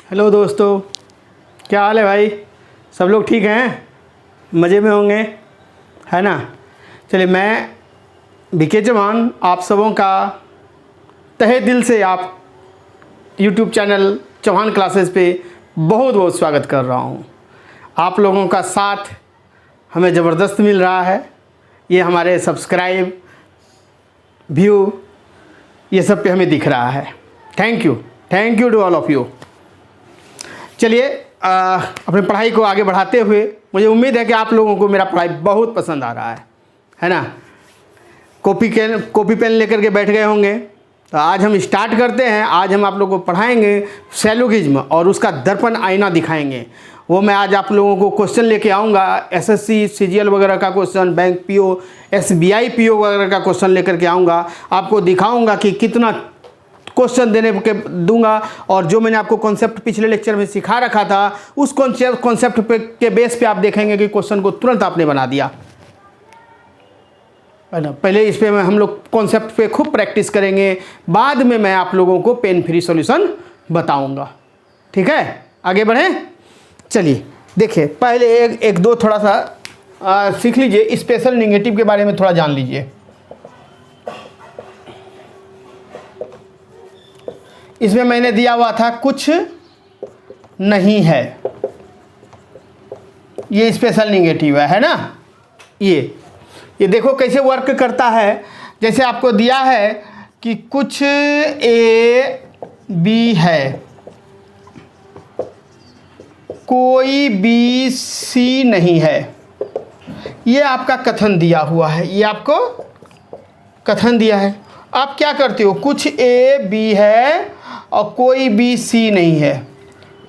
Hello दोस्तों, क्या हाल है भाई? सब लोग ठीक हैं, मज़े में होंगे, है ना? चलिए, मैं बीके चौहान आप सबों का तहे दिल से आप यूट्यूब चैनल चौहान क्लासेस पे बहुत बहुत स्वागत कर रहा हूँ। आप लोगों का साथ हमें ज़बरदस्त मिल रहा है। ये हमारे सब्सक्राइब, व्यू, ये सब पे हमें दिख रहा है। Thank you to all of you. चलिए, अपनी पढ़ाई को आगे बढ़ाते हुए मुझे उम्मीद है कि आप लोगों को मेरा पढ़ाई बहुत पसंद आ रहा है ना? कॉपी पेन लेकर के बैठ गए होंगे। तो आज हम स्टार्ट करते हैं। आज हम आप लोगों को पढ़ाएंगे सैलोगिज्म और उसका दर्पण आईना दिखाएंगे। वो मैं आज आप लोगों को क्वेश्चन लेके आऊँगा। एसएससी सीजीएल वगैरह का question, bank PO, SBI PO वगैरह का क्वेश्चन लेकर के आऊँगा। आपको दिखाऊँगा कि कितना क्वेश्चन देने के दूंगा, और जो मैंने आपको कॉन्सेप्ट पिछले लेक्चर में सिखा रखा था उस कॉन्सेप्ट पे के बेस पे आप देखेंगे कि क्वेश्चन को तुरंत आपने बना दिया, है ना? पहले इस पे हम लोग कॉन्सेप्ट पे खूब प्रैक्टिस करेंगे, बाद में मैं आप लोगों को पेन फ्री सॉल्यूशन बताऊंगा। ठीक है, आगे बढ़ें। चलिए देखिए, पहले एक दो थोड़ा सा सीख लीजिए। स्पेशल नेगेटिव के बारे में थोड़ा जान लीजिए। इसमें मैंने दिया हुआ था कुछ नहीं है, ये स्पेशल नेगेटिव है ना? ये देखो कैसे वर्क करता है। जैसे आपको दिया है कि कुछ ए बी है, कोई बी सी नहीं है। ये आपका कथन दिया हुआ है, ये आपको कथन दिया है। आप क्या करते हो? कुछ ए बी है और कोई बी सी नहीं है।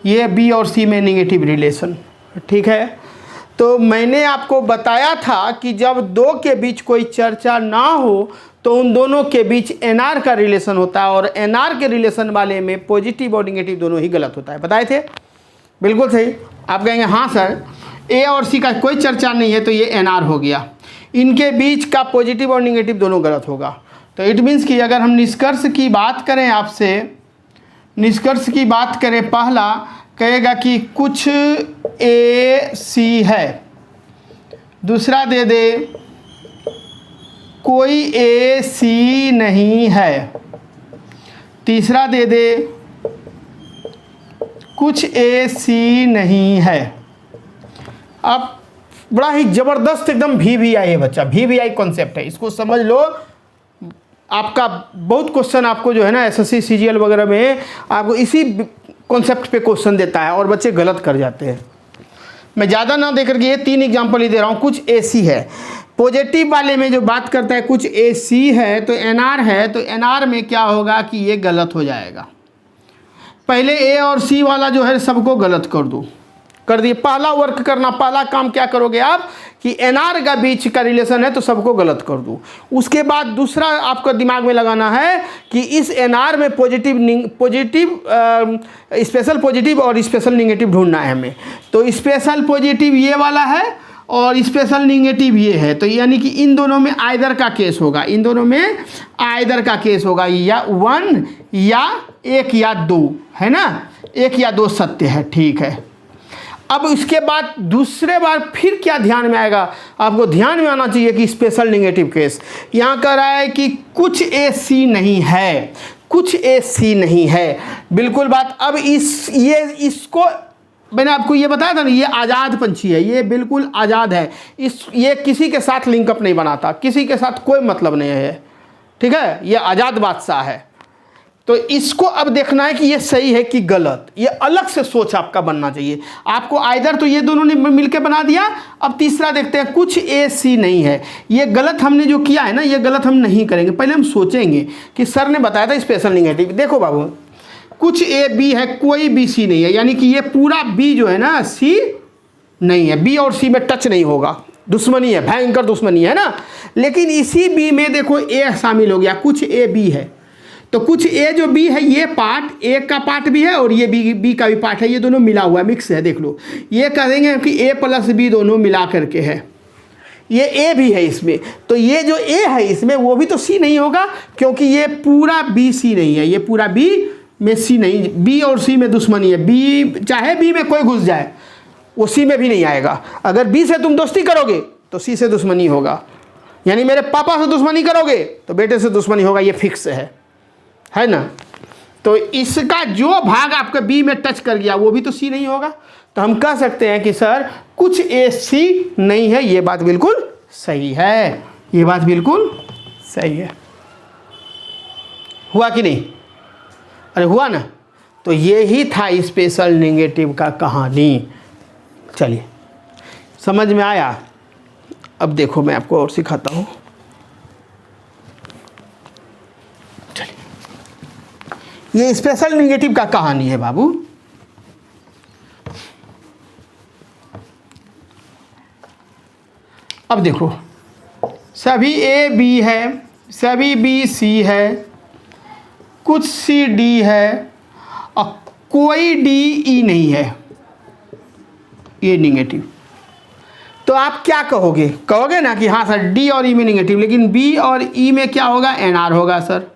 ये बी और सी में नेगेटिव रिलेशन, ठीक है? तो मैंने आपको बताया था कि जब दो के बीच कोई चर्चा ना हो तो उन दोनों के बीच एनआर का रिलेशन होता है, और एनआर के रिलेशन वाले में पॉजिटिव और नेगेटिव दोनों ही गलत होता है। बताए थे? बिल्कुल सही। आप कहेंगे हाँ सर, ए और सी का कोई चर्चा नहीं है तो ये एनआर हो गया। इनके बीच का पॉजिटिव और नेगेटिव दोनों गलत होगा। तो इट मीन्स कि अगर हम निष्कर्ष की बात करें, आपसे निष्कर्ष की बात करें, पहला कहेगा कि कुछ ए सी है, दूसरा दे दे कोई ए सी नहीं है, तीसरा दे दे कुछ ए सी नहीं है। अब बड़ा ही ज़बरदस्त एकदम VVI है बच्चा, VVI कॉन्सेप्ट है, इसको समझ लो। आपका बहुत क्वेश्चन आपको जो है ना एसएससी सीजीएल वगैरह में आपको इसी कॉन्सेप्ट पे क्वेश्चन देता है और बच्चे गलत कर जाते हैं। मैं ज़्यादा ना देकर के ये 3 एग्जांपल ही दे रहा हूँ। कुछ एसी है, पॉजिटिव वाले में जो बात करता है कुछ एसी है तो एनआर है, तो एनआर में क्या होगा कि ये गलत हो जाएगा। पहले ए और सी वाला जो है सबको गलत कर दिए। पहला वर्क करना, पहला काम क्या करोगे आप कि एनआर का बीच का रिलेशन है तो सबको गलत कर दो। उसके बाद दूसरा आपको दिमाग में लगाना है कि इस एनआर में स्पेशल पॉजिटिव और स्पेशल नेगेटिव ढूंढना है हमें। तो स्पेशल पॉजिटिव ये वाला है और स्पेशल नेगेटिव ये है, तो यानी कि इन दोनों में आइदर का केस होगा, इन दोनों में आइदर का केस होगा, या 1 या 1 या 2, है ना? 1 या 2 सत्य है, ठीक है। अब इसके बाद दूसरे बार फिर क्या ध्यान में आएगा? आपको ध्यान में आना चाहिए कि स्पेशल नेगेटिव केस यहाँ कह रहा है कि कुछ ए सी नहीं है, कुछ ए सी नहीं है। बिल्कुल बात। अब इसको मैंने आपको ये बताया था ना, ये आज़ाद पंछी है, ये बिल्कुल आज़ाद है। ये किसी के साथ लिंकअप नहीं बनाता, किसी के साथ कोई मतलब नहीं है, ठीक है? ये आज़ाद बादशाह है। तो इसको अब देखना है कि ये सही है कि गलत। ये अलग से सोच आपका बनना चाहिए। आपको आइदर तो ये दोनों ने मिलकर बना दिया। अब तीसरा देखते हैं, कुछ ए सी नहीं है। ये गलत हमने जो किया है ना, ये गलत हम नहीं करेंगे। पहले हम सोचेंगे कि सर ने बताया था स्पेशल नेगेटिव। देखो बाबू, कुछ ए बी है, कोई बी सी नहीं है, यानी कि ये पूरा बी जो है ना सी नहीं है। बी और सी में टच नहीं होगा, दुश्मनी है, भयंकर दुश्मनी है ना। लेकिन इसी बी में देखो ए शामिल हो गया, कुछ ए बी है। तो कुछ ए जो बी है, ये पार्ट ए का पार्ट भी है और ये बी का भी पार्ट है, ये दोनों मिला हुआ है, मिक्स है। देख लो, ये कहेंगे कि ए प्लस बी दोनों मिला करके है। ये ए भी है इसमें, तो ये जो ए है इसमें वो भी तो सी नहीं होगा, क्योंकि ये पूरा बी सी नहीं है, ये पूरा बी में सी नहीं, बी और सी में दुश्मनी है। बी चाहे बी में कोई घुस जाए वो सी में भी नहीं आएगा। अगर बी से तुम दोस्ती करोगे तो सी से दुश्मनी होगा, यानी मेरे पापा से दुश्मनी करोगे तो बेटे से दुश्मनी होगा, ये फिक्स है ना। तो इसका जो भाग आपका बी में टच कर गया वो भी तो सी नहीं होगा। तो हम कह सकते हैं कि सर कुछ ए सी नहीं है। ये बात बिल्कुल सही है, ये बात बिल्कुल सही है। हुआ कि नहीं? अरे हुआ ना। तो ये ही था स्पेशल नेगेटिव का कहानी। चलिए समझ में आया? अब देखो मैं आपको और सिखाता हूँ। चलिए ये स्पेशल नेगेटिव का कहानी है बाबू। अब देखो सभी ए बी है, सभी बी सी है, कुछ सी डी है और कोई डी ई नहीं है, ये नेगेटिव। तो आप क्या कहोगे? कहोगे ना कि हाँ सर डी और ई में नेगेटिव, लेकिन बी और ई में क्या होगा? एन आर होगा सर,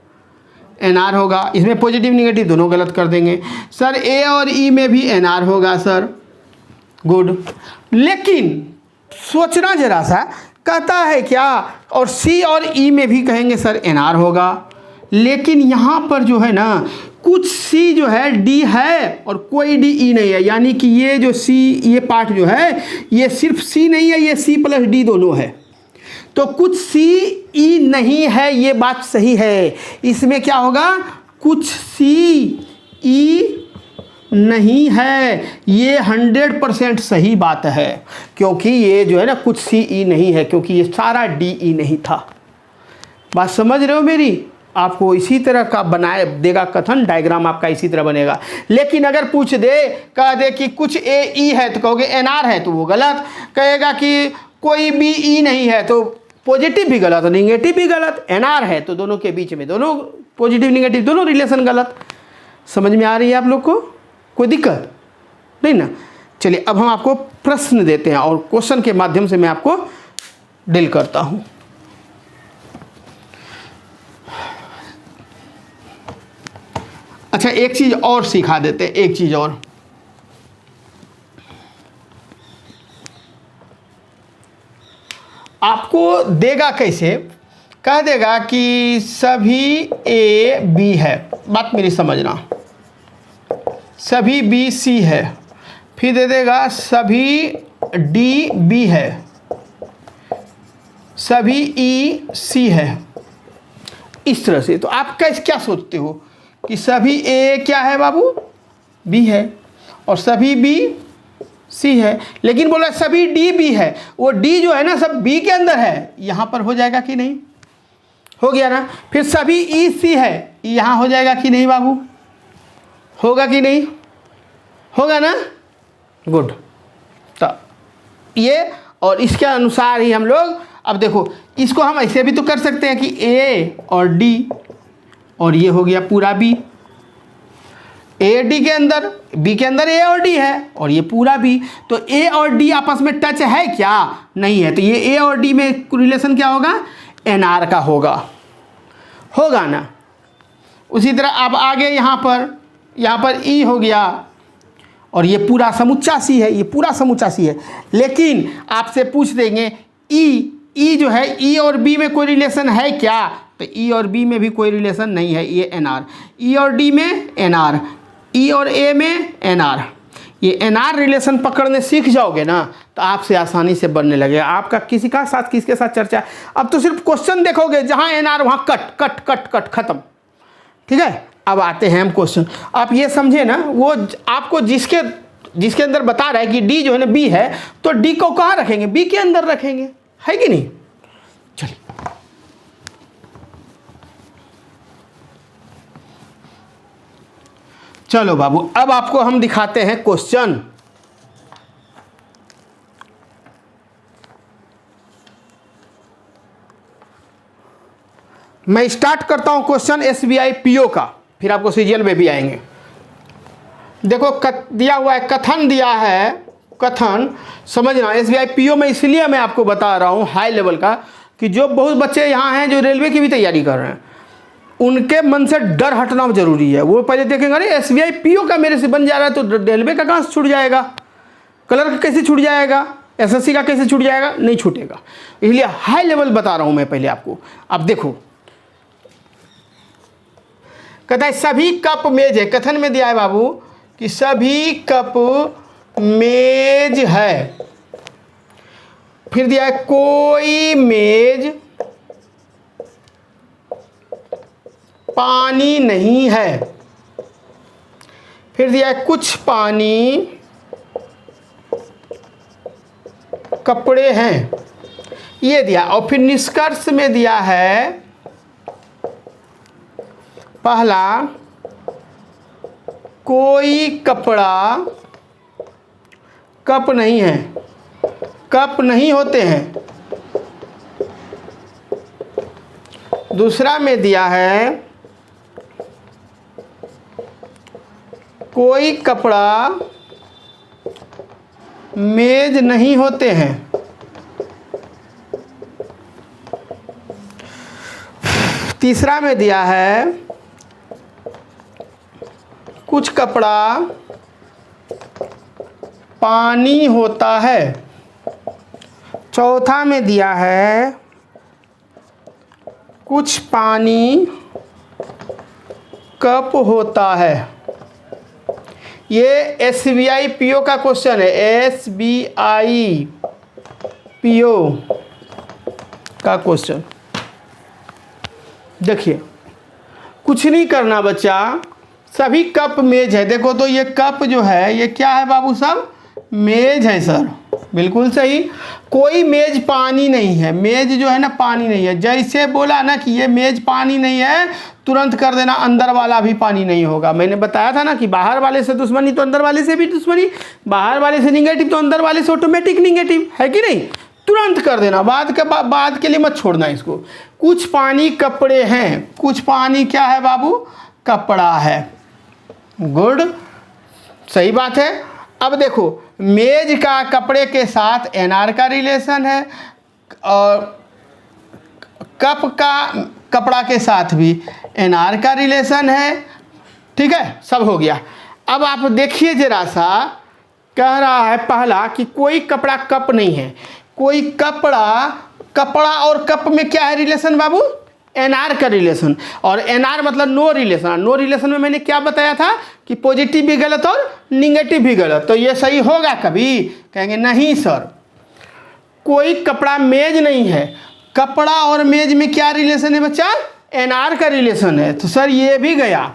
एन आर होगा। इसमें पॉजिटिव नेगेटिव दोनों गलत कर देंगे सर। ए और ई में भी एन आर होगा सर, गुड। लेकिन सोचना जरा सा, कहता है क्या? और सी और ई में भी कहेंगे सर एन आर होगा, लेकिन यहाँ पर जो है ना कुछ सी जो है डी है और कोई डी ई नहीं है, यानी कि ये जो सी ये पार्ट जो है ये सिर्फ सी नहीं है, ये सी प्लस डी दोनों है। तो कुछ सी ई नहीं है, ये बात सही है। इसमें क्या होगा? कुछ सी ई नहीं है, ये 100% सही बात है, क्योंकि ये जो है ना कुछ सी ई नहीं है, क्योंकि ये सारा डी ई नहीं था। बात समझ रहे हो मेरी? आपको इसी तरह का बनाए देगा कथन, डायग्राम आपका इसी तरह बनेगा। लेकिन अगर पूछ दे, कह दे कि कुछ ए ई है तो कहोगे एन आर है, तो वो गलत। कहेगा कि कोई बी ई नहीं है तो पॉजिटिव भी गलत, नेगेटिव भी गलत। एन आर है तो दोनों के बीच में दोनों पॉजिटिव नेगेटिव दोनों रिलेशन गलत। समझ में आ रही है आप लोग को? कोई दिक्कत नहीं ना? चलिए अब हम आपको प्रश्न देते हैं और क्वेश्चन के माध्यम से मैं आपको डील करता हूं। अच्छा एक चीज और सिखा देते हैं, एक चीज और। आपको देगा कैसे? कह देगा कि सभी ए बी है, बात मेरी समझना, सभी बी सी है, फिर दे देगा सभी डी बी है, सभी ई सी है, इस तरह से। तो आप कैसे क्या सोचते हो कि सभी ए क्या है बाबू? बी है, और सभी बी सी है, लेकिन बोला सभी डी बी है, वो डी जो है ना सब बी के अंदर है, यहाँ पर हो जाएगा कि नहीं? हो गया ना। फिर सभी ई सी है, यहाँ हो जाएगा कि नहीं बाबू? होगा कि नहीं? होगा ना, गुड। तो ये और इसके अनुसार ही हम लोग, अब देखो इसको हम ऐसे भी तो कर सकते हैं कि ए और डी, और ये हो गया पूरा बी। ए डी के अंदर, बी के अंदर ए और डी है, और ये पूरा बी। तो ए और डी आपस में टच है क्या? नहीं है। तो ये ए और डी में रिलेशन क्या होगा? एन आर का होगा, होगा ना। उसी तरह अब आगे यहाँ पर ई हो गया, और ये पूरा समुच्चा सी है, ये पूरा समुच्चा सी है। लेकिन आपसे पूछ देंगे ई जो है, ई और बी में कोई रिलेशन है क्या? तो ई और बी में भी कोई रिलेशन नहीं है, ये एन आर। ई और डी में एन आर, ई और ए में एन आर। ये एन आर रिलेशन पकड़ने सीख जाओगे ना तो आपसे आसानी से बनने लगेगा। आपका किसी का साथ किसके साथ चर्चा, अब तो सिर्फ क्वेश्चन देखोगे, जहाँ एन आर वहाँ कट कट कट कट खत्म। ठीक है, अब आते हैं हम क्वेश्चन। आप ये समझे ना, वो आपको जिसके अंदर बता रहा है कि डी जो है ना बी है, तो डी को कहाँ रखेंगे? बी के अंदर रखेंगे, है कि नहीं? चलिए चलो बाबू, अब आपको हम दिखाते हैं क्वेश्चन। मैं स्टार्ट करता हूं क्वेश्चन एसबीआई पीओ का, फिर आपको सीजीएल में भी आएंगे। देखो दिया हुआ है, कथन दिया है, कथन समझना। एसबीआई पीओ में इसलिए मैं आपको बता रहा हूं हाई लेवल का, कि जो बहुत बच्चे यहाँ हैं जो रेलवे की भी तैयारी कर रहे हैं, उनके मन से डर हटना जरूरी है। वो पहले देखेंगे अरे एसबीआई पीओ का मेरे से बन जा रहा है, तो रेलवे का कहाँ से छूट जाएगा, क्लर्क कैसे छूट जाएगा, एसएससी का कैसे छूट जाएगा, नहीं छूटेगा। इसलिए हाई लेवल बता रहा हूं मैं पहले आपको। अब देखो, कहता है सभी कप मेज है, कथन में दिया है बाबू कि सभी कप मेज है। फिर दिया है कोई मेज पानी नहीं है। फिर दिया है कुछ पानी कपड़े हैं, ये दिया। और फिर निष्कर्ष में दिया है पहला, कोई कपड़ा कप नहीं है, कप नहीं होते हैं। दूसरा में दिया है कोई कपड़ा मेज नहीं होते हैं। तीसरा में दिया है कुछ कपड़ा पानी होता है। चौथा में दिया है कुछ पानी कप होता है। ये एसबीआई पीओ का क्वेश्चन है, एसबीआई पीओ का क्वेश्चन। देखिए कुछ नहीं करना बच्चा, सभी कप मेज है। देखो तो ये कप जो है ये क्या है बाबू, सब मेज है सर, बिल्कुल सही। कोई मेज पानी नहीं है, मेज जो है ना पानी नहीं है। जैसे बोला ना कि ये मेज पानी नहीं है, तुरंत कर देना अंदर वाला भी पानी नहीं होगा। मैंने बताया था ना कि बाहर वाले से दुश्मनी तो अंदर वाले से भी दुश्मनी, बाहर वाले से निगेटिव तो अंदर वाले से ऑटोमेटिक निगेटिव, है कि नहीं। तुरंत कर देना, बाद के लिए मत छोड़ना इसको। कुछ पानी कपड़े हैं, कुछ पानी क्या है बाबू, कपड़ा है। गुड, सही बात है। अब देखो मेज का कपड़े के साथ एनआर का रिलेशन है, और कप का कपड़ा के साथ भी एनआर का रिलेशन है। ठीक है, सब हो गया। अब आप देखिए जरा सा, कह रहा है पहला कि कोई कपड़ा कप नहीं है। कोई कपड़ा और कप में क्या है रिलेशन बाबू, एनआर का रिलेशन। और एनआर मतलब नो रिलेशन। नो रिलेशन में मैंने क्या बताया था कि पॉजिटिव भी गलत और निगेटिव भी गलत। तो ये सही होगा कभी, कहेंगे नहीं सर। कोई कपड़ा मेज नहीं है, कपड़ा और मेज में क्या रिलेशन है बच्चा, एनआर का रिलेशन है। तो सर ये भी गया।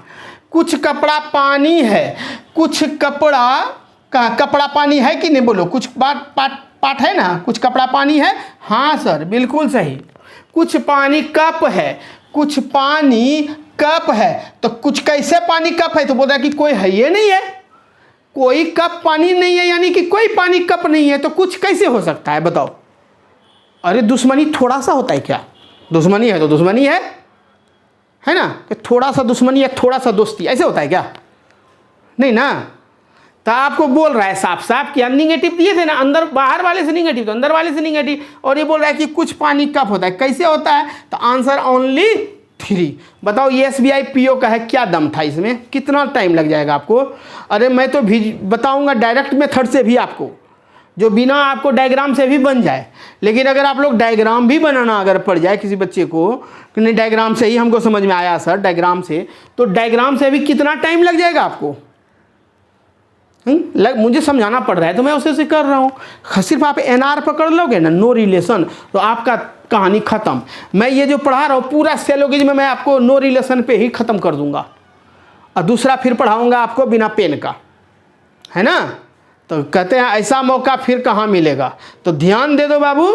कुछ कपड़ा पानी है, कुछ कपड़ा पानी है कि नहीं, बोलो। कुछ पाठ है ना, कुछ कपड़ा पानी है, हाँ सर बिल्कुल सही। कुछ पानी कप है, कुछ पानी कप है। तो कुछ कैसे पानी कप है, तो बोल रहा है कि कोई है ये नहीं है। कोई कप पानी नहीं है यानी कि कोई पानी कप नहीं है, तो कुछ कैसे हो सकता है बताओ। अरे दुश्मनी थोड़ा सा होता है क्या, दुश्मनी है तो दुश्मनी है ना, कि थोड़ा सा दुश्मनी या थोड़ा सा दोस्ती ऐसे होता है क्या, नहीं ना। तो आपको बोल रहा है साफ साफ कि निगेटिव दिए थे ना, अंदर बाहर वाले से निगेटिव तो अंदर वाले से निगेटिव, और ये बोल रहा है कि कुछ पानी कप होता है, कैसे होता है। तो आंसर ओनली 3। बताओ ये एसबीआई पीओ का है, क्या दम था इसमें, कितना टाइम लग जाएगा आपको। अरे मैं तो भी बताऊंगा डायरेक्ट मेथड से भी आपको, जो बिना आपको डायग्राम से भी बन जाए। लेकिन अगर आप लोग डायग्राम भी बनाना अगर पड़ जाए किसी बच्चे को कि नहीं डायग्राम से ही हमको समझ में आया सर, डायग्राम से, तो डायग्राम से भी कितना टाइम लग जाएगा आपको। मुझे समझाना पड़ रहा है तो मैं उसे कर रहा हूँ। सिर्फ आप एनआर पकड़ लोगे ना, नो रिलेशन, तो आपका कहानी ख़त्म। मैं ये जो पढ़ा रहा हूँ पूरा सेलोगिज में मैं आपको नो रिलेशन पे ही ख़त्म कर दूंगा, और दूसरा फिर पढ़ाऊंगा आपको बिना पेन का, है ना। तो कहते हैं ऐसा मौका फिर कहाँ मिलेगा। तो ध्यान दे दो बाबू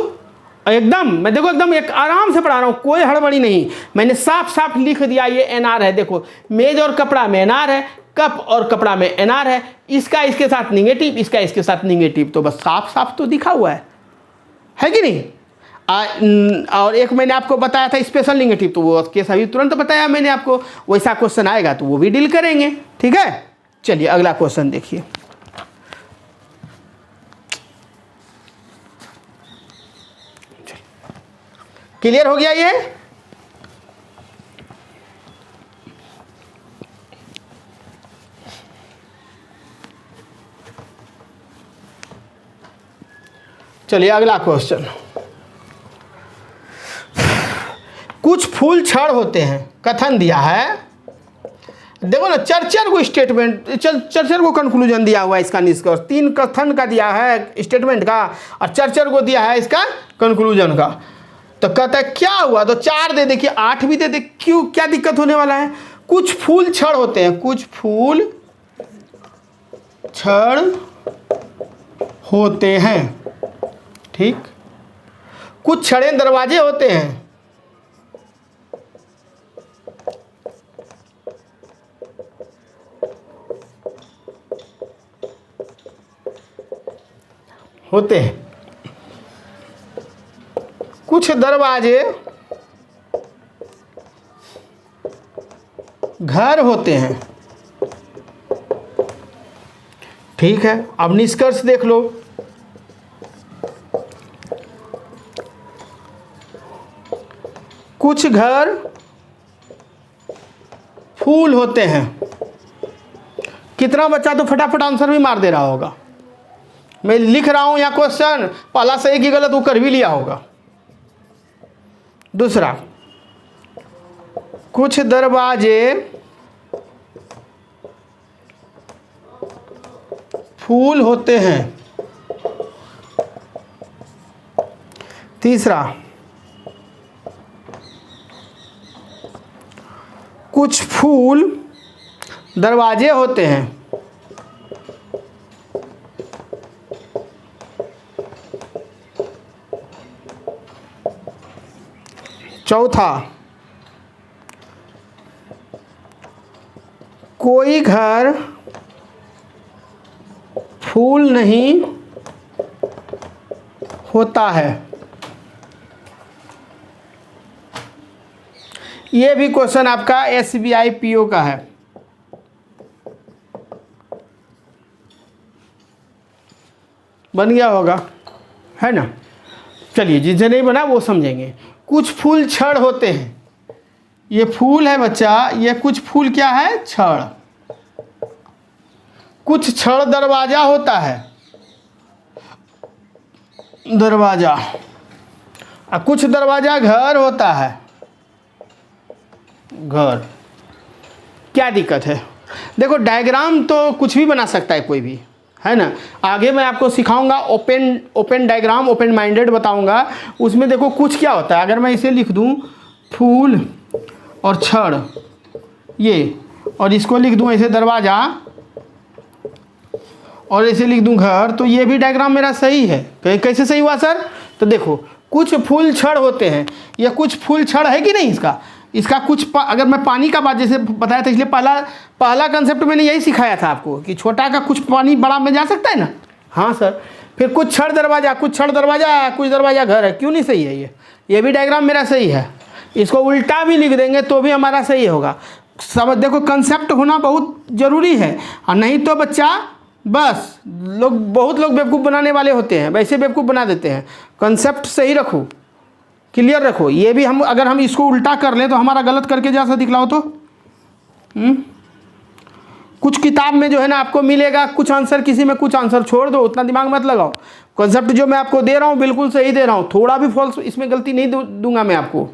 एकदम। मैं देखो एकदम एक आराम से पढ़ा रहा हूँ, कोई हड़बड़ी नहीं। मैंने साफ साफ लिख दिया ये एनआर है। देखो मेज और कपड़ा में एनआर है, कप और कपड़ा में एनआर है, इसका इसके साथ निगेटिव, इसका इसके साथ निगेटिव। तो बस साफ साफ तो दिखा हुआ है कि नहीं। और एक मैंने आपको बताया था स्पेशल निगेटिव, तो वो केस अभी तुरंत बताया मैंने आपको। वैसा क्वेश्चन आएगा तो वो भी डील करेंगे, ठीक है। चलिए अगला क्वेश्चन देखिए। क्लियर हो गया ये। चलिए अगला क्वेश्चन। कुछ फूल छड़ होते हैं, कथन दिया है। देखो ना, चर्चर को स्टेटमेंट, चर्चर को कंक्लूजन दिया हुआ है इसका निष्कर्ष। 3 कथन का दिया है स्टेटमेंट का, और चर्चर को दिया है इसका कंक्लूजन का। तो कहता है क्या हुआ, तो 4 दे दे कि 8 भी दे दे, क्यों, क्या दिक्कत होने वाला है। कुछ फूल छड़ होते हैं, कुछ फूल छड़ होते हैं, ठीक। कुछ छड़ें दरवाजे होते हैं, होते हैं। कुछ दरवाजे घर होते हैं, ठीक है। अब निष्कर्ष देख लो। कुछ घर फूल होते हैं। कितना बच्चा तो फटाफट आंसर भी मार दे रहा होगा। मैं लिख रहा हूं यहाँ क्वेश्चन, पहला सही की गलत वो कर भी लिया होगा। दूसरा, कुछ दरवाजे फूल होते हैं। तीसरा, कुछ फूल दरवाजे होते हैं। चौथा, कोई घर फूल नहीं होता है। ये भी क्वेश्चन आपका SBI PO का है। बन गया होगा, है ना। चलिए, जिसे नहीं बना वो समझेंगे। कुछ फूल छड़ होते हैं, ये फूल है बच्चा, ये कुछ फूल क्या है, छड़। कुछ छड़ दरवाजा होता है, दरवाजा। और कुछ दरवाजा घर होता है, घर। क्या दिक्कत है। देखो, डायग्राम तो कुछ भी बना सकता है कोई भी, है ना। आगे मैं आपको सिखाऊंगा ओपन डायग्राम, ओपन माइंडेड बताऊंगा। उसमें देखो कुछ क्या होता है। अगर मैं इसे लिख दूं फूल और छड़, ये, और इसको लिख दूं ऐसे दरवाजा, और ऐसे लिख दूं घर, तो ये भी डायग्राम मेरा सही है। कैसे सही हुआ सर। तो देखो, कुछ फूल छड़ होते हैं, ये कुछ फूल छड़ है कि नहीं इसका कुछ अगर मैं पानी का बात जैसे बताया था, इसलिए पहला कंसेप्ट मैंने यही सिखाया था आपको कि छोटा का कुछ पानी बड़ा में जा सकता है ना। हाँ सर। फिर कुछ छड़ दरवाजा, कुछ छड़ दरवाजा, कुछ दरवाजा घर है, क्यों नहीं सही है। ये भी डायग्राम मेरा सही है। इसको उल्टा भी लिख देंगे तो भी हमारा सही होगा। सब देखो, कंसेप्ट होना बहुत ज़रूरी है, और नहीं तो बच्चा बस बहुत लोग बेवकूफ़ बनाने वाले होते हैं, वैसे बेवकूफ़ बना देते हैं। कंसेप्ट सही रखो, क्लियर रखो। ये भी हम अगर हम इसको उल्टा कर लें तो हमारा गलत करके जैसा दिखलाओ तो कुछ किताब में जो है ना आपको मिलेगा कुछ आंसर, किसी में कुछ आंसर छोड़ दो, उतना दिमाग मत लगाओ। कॉन्सेप्ट जो मैं आपको दे रहा हूँ बिल्कुल सही दे रहा हूँ, थोड़ा भी फॉल्स इसमें गलती नहीं दूंगा मैं आपको,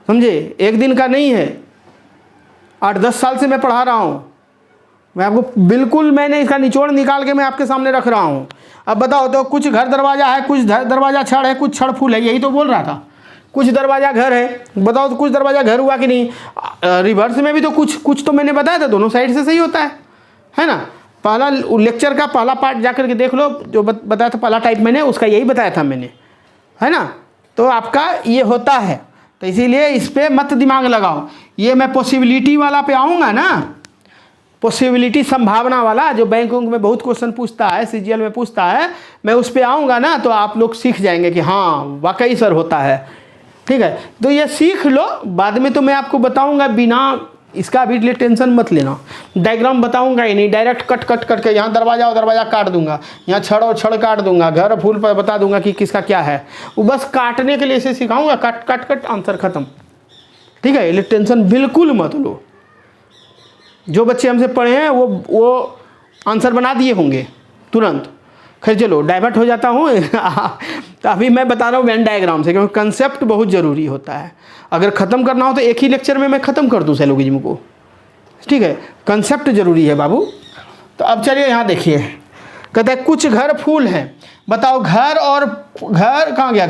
समझे। एक दिन का नहीं है, 8-10 साल से मैं पढ़ा रहा हूँ। मैं आपको बिल्कुल, मैंने इसका निचोड़ निकाल के मैं आपके सामने रख रहा हूँ। अब बताओ तो कुछ घर दरवाजा है, कुछ दरवाजा छड़ है, कुछ छड़ फूल है, यही तो बोल रहा था। कुछ दरवाजा घर है, बताओ तो कुछ दरवाजा घर हुआ कि नहीं। रिवर्स में भी तो कुछ तो मैंने बताया था, दोनों साइड से सही होता है ना। पहला लेक्चर का पहला पार्ट जाकर के देख लो, जो बताया था पहला टाइप मैंने, उसका यही बताया था मैंने, है ना। तो आपका ये होता है, तो इसीलिए इस पर मत दिमाग लगाओ। ये मैं पॉसिबिलिटी वाला पे आऊँगा ना, पॉसिबिलिटी संभावना वाला, जो बैंकों में बहुत क्वेश्चन पूछता है, CGL में पूछता है, मैं उस पर आऊँगा ना, तो आप लोग सीख जाएंगे कि हाँ वाकई सर होता है। ठीक है, तो ये सीख लो, बाद में तो मैं आपको बताऊँगा, बिना इसका अभी लिए टेंशन मत लेना। डायग्राम बताऊँगा ही नहीं, डायरेक्ट कट करके यहाँ दरवाजा और दरवाजा काट दूंगा, यहाँ छड़ और छड़ काट दूंगा, घर फूल पर बता दूंगा कि किसका क्या है। वो बस काटने के लिए इसे सिखाऊंगा, कट आंसर खत्म। ठीक है, ये टेंशन बिल्कुल मत लो। जो बच्चे हमसे पढ़े हैं वो आंसर बना दिए होंगे तुरंत। खैर चलो, डाइवर्ट हो जाता हूँ तो अभी मैं बता रहा हूँ वेन डायग्राम से, क्योंकि कंसेप्ट बहुत ज़रूरी होता है। अगर ख़त्म करना हो तो एक ही लेक्चर में मैं ख़त्म कर दूँ सिलोगिज्म को, ठीक है, कंसेप्ट ज़रूरी है बाबू। तो अब चलिए यहाँ देखिए, कहता है कुछ घर फूल है। बताओ घर और घर कहाँ गया,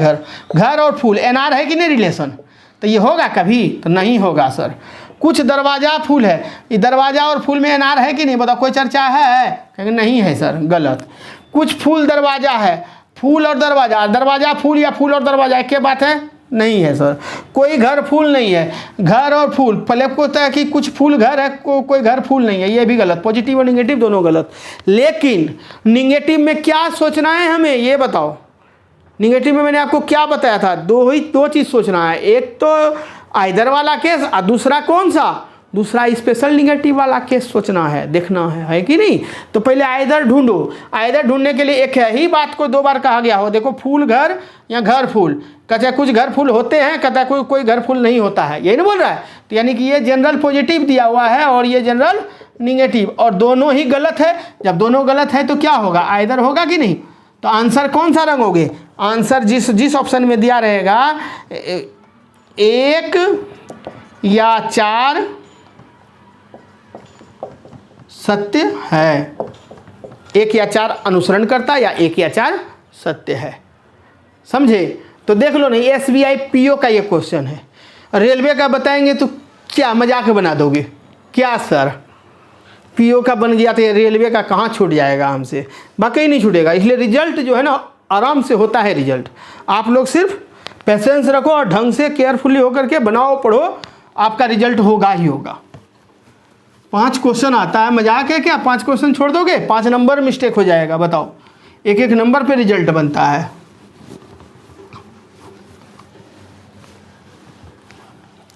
घर और फूल एनआर है कि नहीं रिलेशन? तो ये होगा कभी? तो नहीं होगा सर। कुछ दरवाज़ा फूल है, ये दरवाज़ा और फूल में एनआर है कि नहीं? बताओ, कोई चर्चा है? कहेंगे नहीं है सर, गलत। कुछ फूल दरवाज़ा है, फूल और दरवाज़ा, दरवाज़ा फूल या फूल और दरवाज़ा एक के बात है? नहीं है सर। कोई घर फूल नहीं है, घर और फूल पहले को होता है कि कुछ फूल घर है, कोई घर फूल नहीं है, ये भी गलत। पॉजिटिव और निगेटिव दोनों गलत। लेकिन निगेटिव में क्या सोचना है हमें, ये बताओ। निगेटिव में मैंने आपको क्या बताया था, दो चीज़ सोचना है। एक तो आइदर वाला केस और दूसरा कौन सा, दूसरा स्पेशल निगेटिव वाला केस सोचना है, देखना है कि नहीं? तो पहले आइदर ढूंढो। आइदर ढूंढने के लिए एक ही बात को दो बार कहा गया हो। देखो, फूल घर या घर फूल, कहते कुछ घर फूल होते हैं, कहता कोई घर फूल नहीं होता है, यही ना बोल रहा है। तो यानी कि ये जनरल पॉजिटिव दिया हुआ है और ये जनरल निगेटिव, और दोनों ही गलत है। जब दोनों गलत है तो क्या होगा, आइदर होगा कि नहीं? तो आंसर कौन सा रंगोगे? आंसर जिस ऑप्शन में दिया रहेगा, 1 या 4 सत्य है। 1 या 4 अनुसरण करता या 1 या 4 सत्य है, समझे? तो देख लो नहीं, SBI PO का ये क्वेश्चन है। रेलवे का बताएंगे तो क्या मजाक बना दोगे क्या सर? PO का बन गया तो ये रेलवे का कहाँ छूट जाएगा हमसे? वाकई नहीं छूटेगा। इसलिए रिजल्ट जो है ना, आराम से होता है रिजल्ट। आप लोग सिर्फ पेशेंस रखो और ढंग से केयरफुली होकर के बनाओ, पढ़ो, आपका रिजल्ट होगा ही होगा। 5 क्वेश्चन आता है, मजाक है क्या? 5 क्वेश्चन छोड़ दोगे, 5 नंबर मिस्टेक हो जाएगा। बताओ, एक एक नंबर पे रिजल्ट बनता है।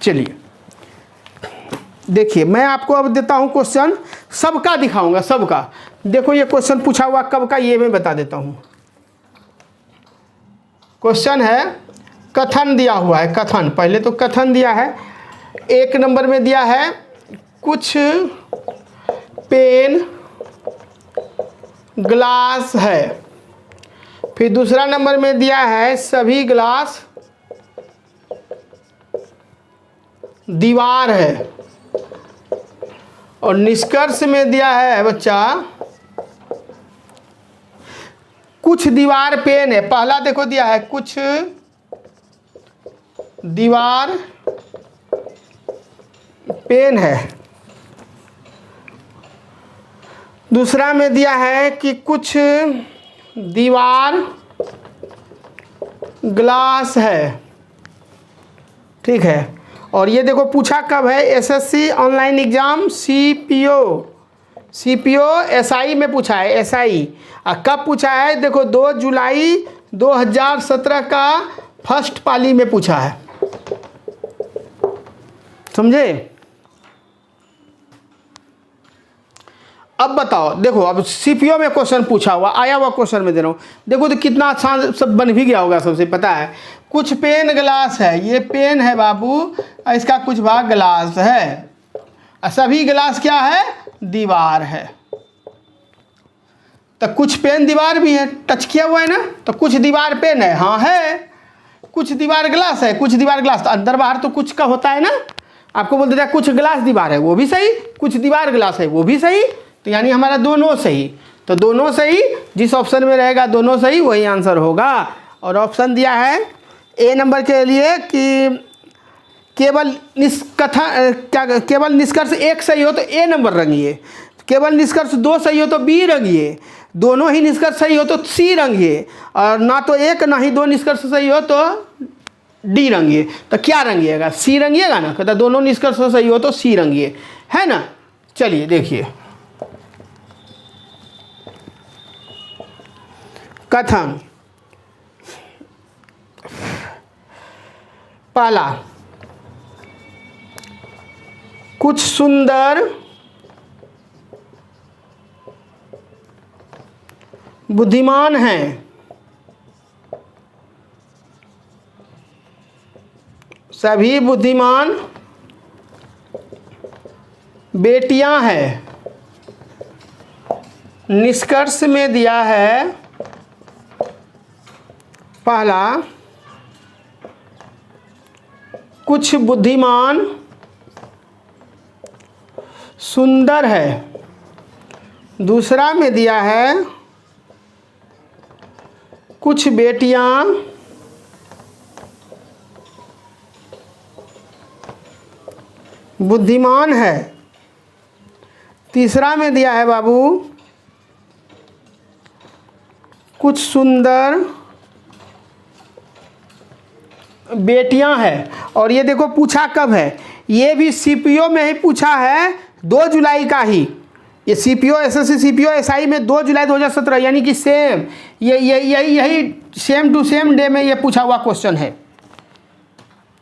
चलिए देखिए, मैं आपको अब देता हूं क्वेश्चन, सबका दिखाऊंगा, सबका। देखो ये क्वेश्चन पूछा हुआ कब का, ये मैं बता देता हूं। क्वेश्चन है, कथन दिया हुआ है, कथन। पहले तो कथन दिया है, 1 नंबर में दिया है कुछ पेन ग्लास है। फिर दूसरा नंबर में दिया है सभी ग्लास दीवार है। और निष्कर्ष में दिया है बच्चा कुछ दीवार पेन है। पहला देखो दिया है कुछ दीवार पेन है। दूसरा में दिया है कि कुछ दीवार ग्लास है, ठीक है। और ये देखो पूछा कब है, SSC online exam CPO SI में पूछा है, एसआई। और कब पूछा है, देखो 2 जुलाई 2017 का फर्स्ट पाली में पूछा है, समझे? अब बताओ, देखो अब सीपीओ में क्वेश्चन पूछा हुआ, आया हुआ क्वेश्चन में दे रहा हूँ। देखो तो कितना आसान सब बन भी गया होगा, सबसे पता है। कुछ पेन ग्लास है, ये पेन है बाबू, इसका कुछ भाग ग्लास है, और सभी ग्लास क्या है, दीवार है। तो कुछ पेन दीवार भी है, टच किया हुआ है ना, तो कुछ दीवार पेन है, हाँ है। कुछ दीवार ग्लास है, कुछ दीवार ग्लास, तो अंदर बाहर तो कुछ का होता है ना। आपको बोल देता है कुछ ग्लास दीवार है, वो भी सही, कुछ दीवार ग्लास है, वो भी सही। तो यानी हमारा दोनों सही। तो दोनों सही, जिस ऑप्शन में रहेगा दोनों सही, वही आंसर होगा। और ऑप्शन दिया है ए नंबर के लिए कि केवल केवल निष्कर्ष 1 सही हो तो ए नंबर रंगिए, केवल निष्कर्ष 2 सही हो तो बी रंगिए, दोनों ही निष्कर्ष सही हो तो सी रंगिए, और ना तो 1 ना ही 2 निष्कर्ष सही हो तो डी रंगिए। तो क्या रंगिएगा, सी रंगिएगा ना, कहता दोनों निष्कर्ष सही हो तो सी रंगिए, है ना। चलिए देखिए, कथन पहला, कुछ सुंदर बुद्धिमान हैं, सभी बुद्धिमान बेटियां हैं। निष्कर्ष में दिया है पहला, कुछ बुद्धिमान सुंदर है। दूसरा में दिया है कुछ बेटियां बुद्धिमान है। तीसरा में दिया है बाबू कुछ सुंदर बेटियां हैं। और ये देखो पूछा कब है, ये भी सीपीओ में ही पूछा है 2 जुलाई का ही। ये सीपीओ एसएससी सीपीओ एसआई में 2 जुलाई 2017, यानी कि सेम यही सेम टू सेम डे में ये पूछा हुआ क्वेश्चन है,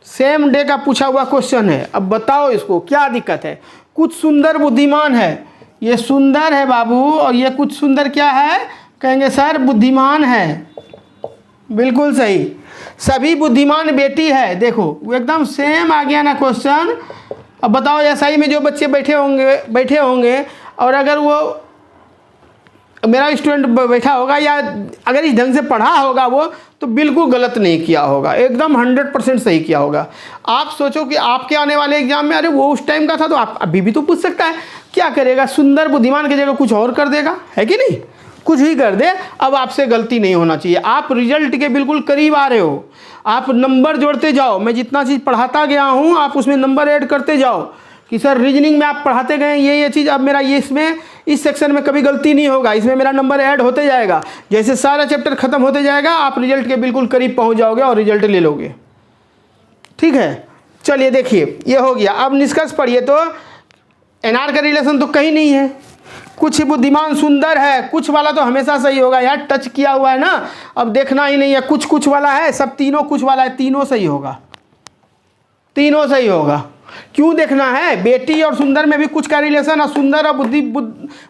सेम डे का पूछा हुआ क्वेश्चन है। अब बताओ इसको क्या दिक्कत है। कुछ सुंदर बुद्धिमान है, ये सुंदर है बाबू, और ये कुछ सुंदर क्या है, कहेंगे सर बुद्धिमान है। बिल्कुल सही। सभी बुद्धिमान बेटी है, देखो वो एकदम सेम आ गया ना क्वेश्चन। अब बताओ एसआई में जो बच्चे बैठे होंगे और अगर वो मेरा स्टूडेंट बैठा होगा या अगर इस ढंग से पढ़ा होगा वो, तो बिल्कुल गलत नहीं किया होगा, एकदम 100% सही किया होगा। आप सोचो कि आपके आने वाले एग्जाम में अरे वो उस टाइम का था तो आप अभी भी तो पूछ सकता है, क्या करेगा, सुंदर बुद्धिमान की जगह कुछ और कर देगा, है कि नहीं, कुछ ही कर दे। अब आपसे गलती नहीं होना चाहिए, आप रिजल्ट के बिल्कुल करीब आ रहे हो, आप नंबर जोड़ते जाओ। मैं जितना चीज़ पढ़ाता गया हूँ आप उसमें नंबर ऐड करते जाओ कि सर रीजनिंग में आप पढ़ाते गए ये चीज़, अब मेरा ये इसमें इस सेक्शन में कभी गलती नहीं होगा, इसमें मेरा नंबर ऐड होते जाएगा। जैसे सारा चैप्टर खत्म होते जाएगा आप रिजल्ट के बिल्कुल करीब पहुंच जाओगे और रिजल्ट ले लोगे। ठीक है, चलिए देखिए ये हो गया। अब निष्कर्ष पढ़िए तो एनआर का रिलेशन तो कहीं नहीं है। कुछ बुद्धिमान सुंदर है, कुछ वाला तो हमेशा सही होगा यार, टच किया हुआ है ना, अब देखना ही नहीं है। कुछ वाला है, सब तीनों कुछ वाला है, तीनों सही होगा, तीनों सही होगा। क्यों देखना है, बेटी और सुंदर में भी कुछ का रिलेशन है, सुंदर और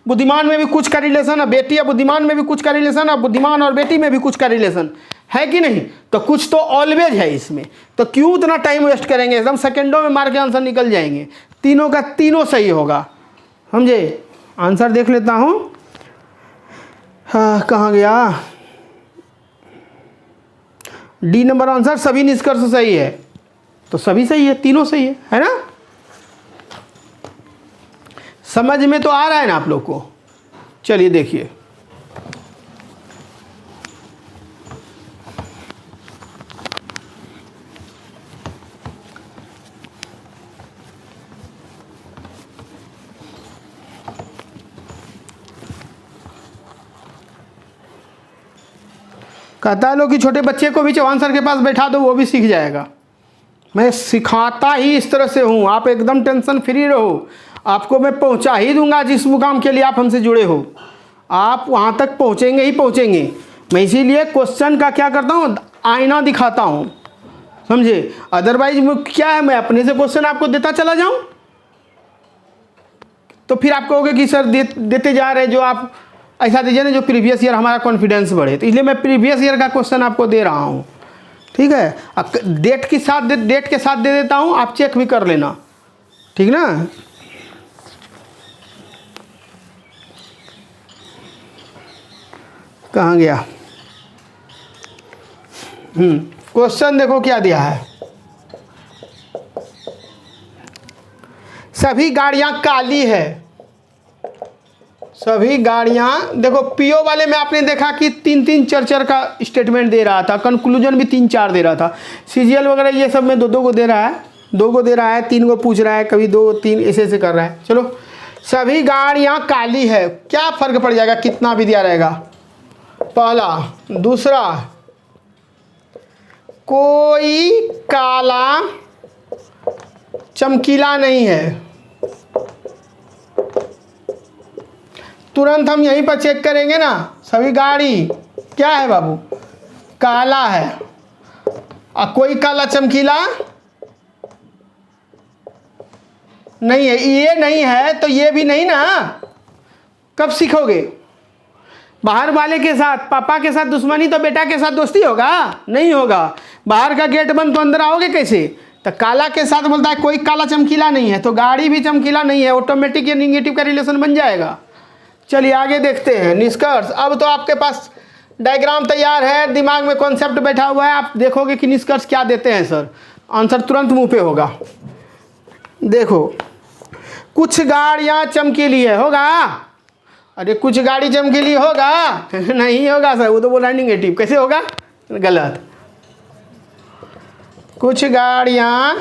बुद्धिमान में भी कुछ का रिलेशन है, बेटी और बुद्धिमान में भी कुछ का रिलेशन है, बुद्धिमान और बेटी में भी कुछ का रिलेशन है कि नहीं। तो कुछ तो ऑलवेज है इसमें, तो क्यों इतना टाइम वेस्ट करेंगे, एकदम सेकेंडों में मार के आंसर निकल जाएंगे। तीनों का तीनों सही होगा, समझे। आंसर देख लेता हूँ, हाँ कहाँ गया, डी नंबर आंसर। सभी निष्कर्ष सही है, तो सभी सही है, तीनों सही है ना। समझ में तो आ रहा है ना आप लोग को। चलिए देखिए, कहता है लोग कि छोटे बच्चे को भी चौहान सर के पास बैठा दो, वो भी सीख जाएगा। मैं सिखाता ही इस तरह से हूँ, आप एकदम टेंशन फ्री रहो, आपको मैं पहुँचा ही दूंगा जिस मुकाम के लिए आप हमसे जुड़े हो, आप वहाँ तक पहुँचेंगे ही पहुँचेंगे। मैं इसीलिए क्वेश्चन का क्या करता हूँ, आईना दिखाता हूँ, समझे। अदरवाइज क्या है, मैं अपने से क्वेश्चन आपको देता चला जाऊँ तो फिर आप कहोगे कि सर देते जा रहे, जो आप ऐसा दीजिए ना जो प्रीवियस ईयर हमारा कॉन्फिडेंस बढ़े। तो इसलिए मैं प्रीवियस ईयर का क्वेश्चन आपको दे रहा हूँ, ठीक है। अब डेट के साथ दे देता हूँ, आप चेक भी कर लेना, ठीक ना। कहाँ गया, क्वेश्चन देखो क्या दिया है। सभी गाड़ियाँ काली है, सभी गाड़ियाँ, देखो पीओ वाले में आपने देखा कि 3-3 4-4 का स्टेटमेंट दे रहा था, कंक्लूजन भी 3-4 दे रहा था, सीजीएल वगैरह ये सब में 2-2 को दे रहा है, 2 को दे रहा है, 3 को पूछ रहा है, कभी 2-3 ऐसे कर रहा है। चलो, सभी गाड़ियाँ काली है, क्या फ़र्क पड़ जाएगा, कितना भी दिया रहेगा, पहला। दूसरा, कोई काला चमकीला नहीं है। तुरंत हम यहीं पर चेक करेंगे ना, सभी गाड़ी क्या है बाबू, काला है, और कोई काला चमकीला नहीं है। ये नहीं है तो ये भी नहीं ना, कब सीखोगे। बाहर वाले के साथ, पापा के साथ दुश्मनी तो बेटा के साथ दोस्ती होगा, नहीं होगा। बाहर का गेट बंद तो अंदर आओगे कैसे। तो काला के साथ बोलता है कोई काला चमकीला नहीं है, तो गाड़ी भी चमकीला नहीं है, ऑटोमेटिक या निगेटिव का रिलेशन बन जाएगा। चलिए आगे देखते हैं निष्कर्ष। अब तो आपके पास डायग्राम तैयार है, दिमाग में कॉन्सेप्ट बैठा हुआ है, आप देखोगे कि निष्कर्ष क्या देते हैं सर, आंसर तुरंत मुंह पे होगा। देखो, कुछ गाड़ियाँ चमकीली है, होगा? अरे कुछ गाड़ी चमकीली होगा? नहीं होगा सर, वो तो बोला निगेटिव, कैसे होगा? गलत। कुछ गाड़ियाँ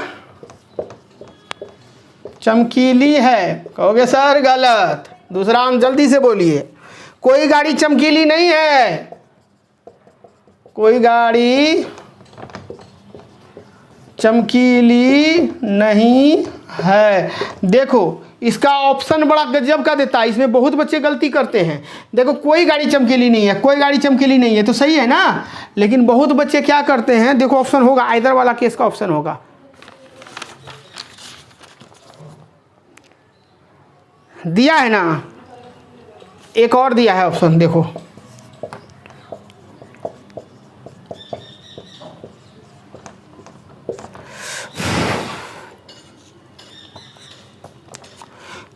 चमकीली है, कहोगे सर गलत। दूसरा आंसर जल्दी से बोलिए। कोई गाड़ी चमकीली नहीं है, कोई गाड़ी चमकीली नहीं है। देखो इसका ऑप्शन बड़ा गजब का देता है, इसमें बहुत बच्चे गलती करते हैं। देखो कोई गाड़ी चमकीली नहीं है, कोई गाड़ी चमकीली नहीं है तो सही है ना, लेकिन बहुत बच्चे क्या करते हैं, देखो ऑप्शन होगा, आइदर वाला केस का ऑप्शन होगा। दिया है ना, एक और दिया है ऑप्शन, देखो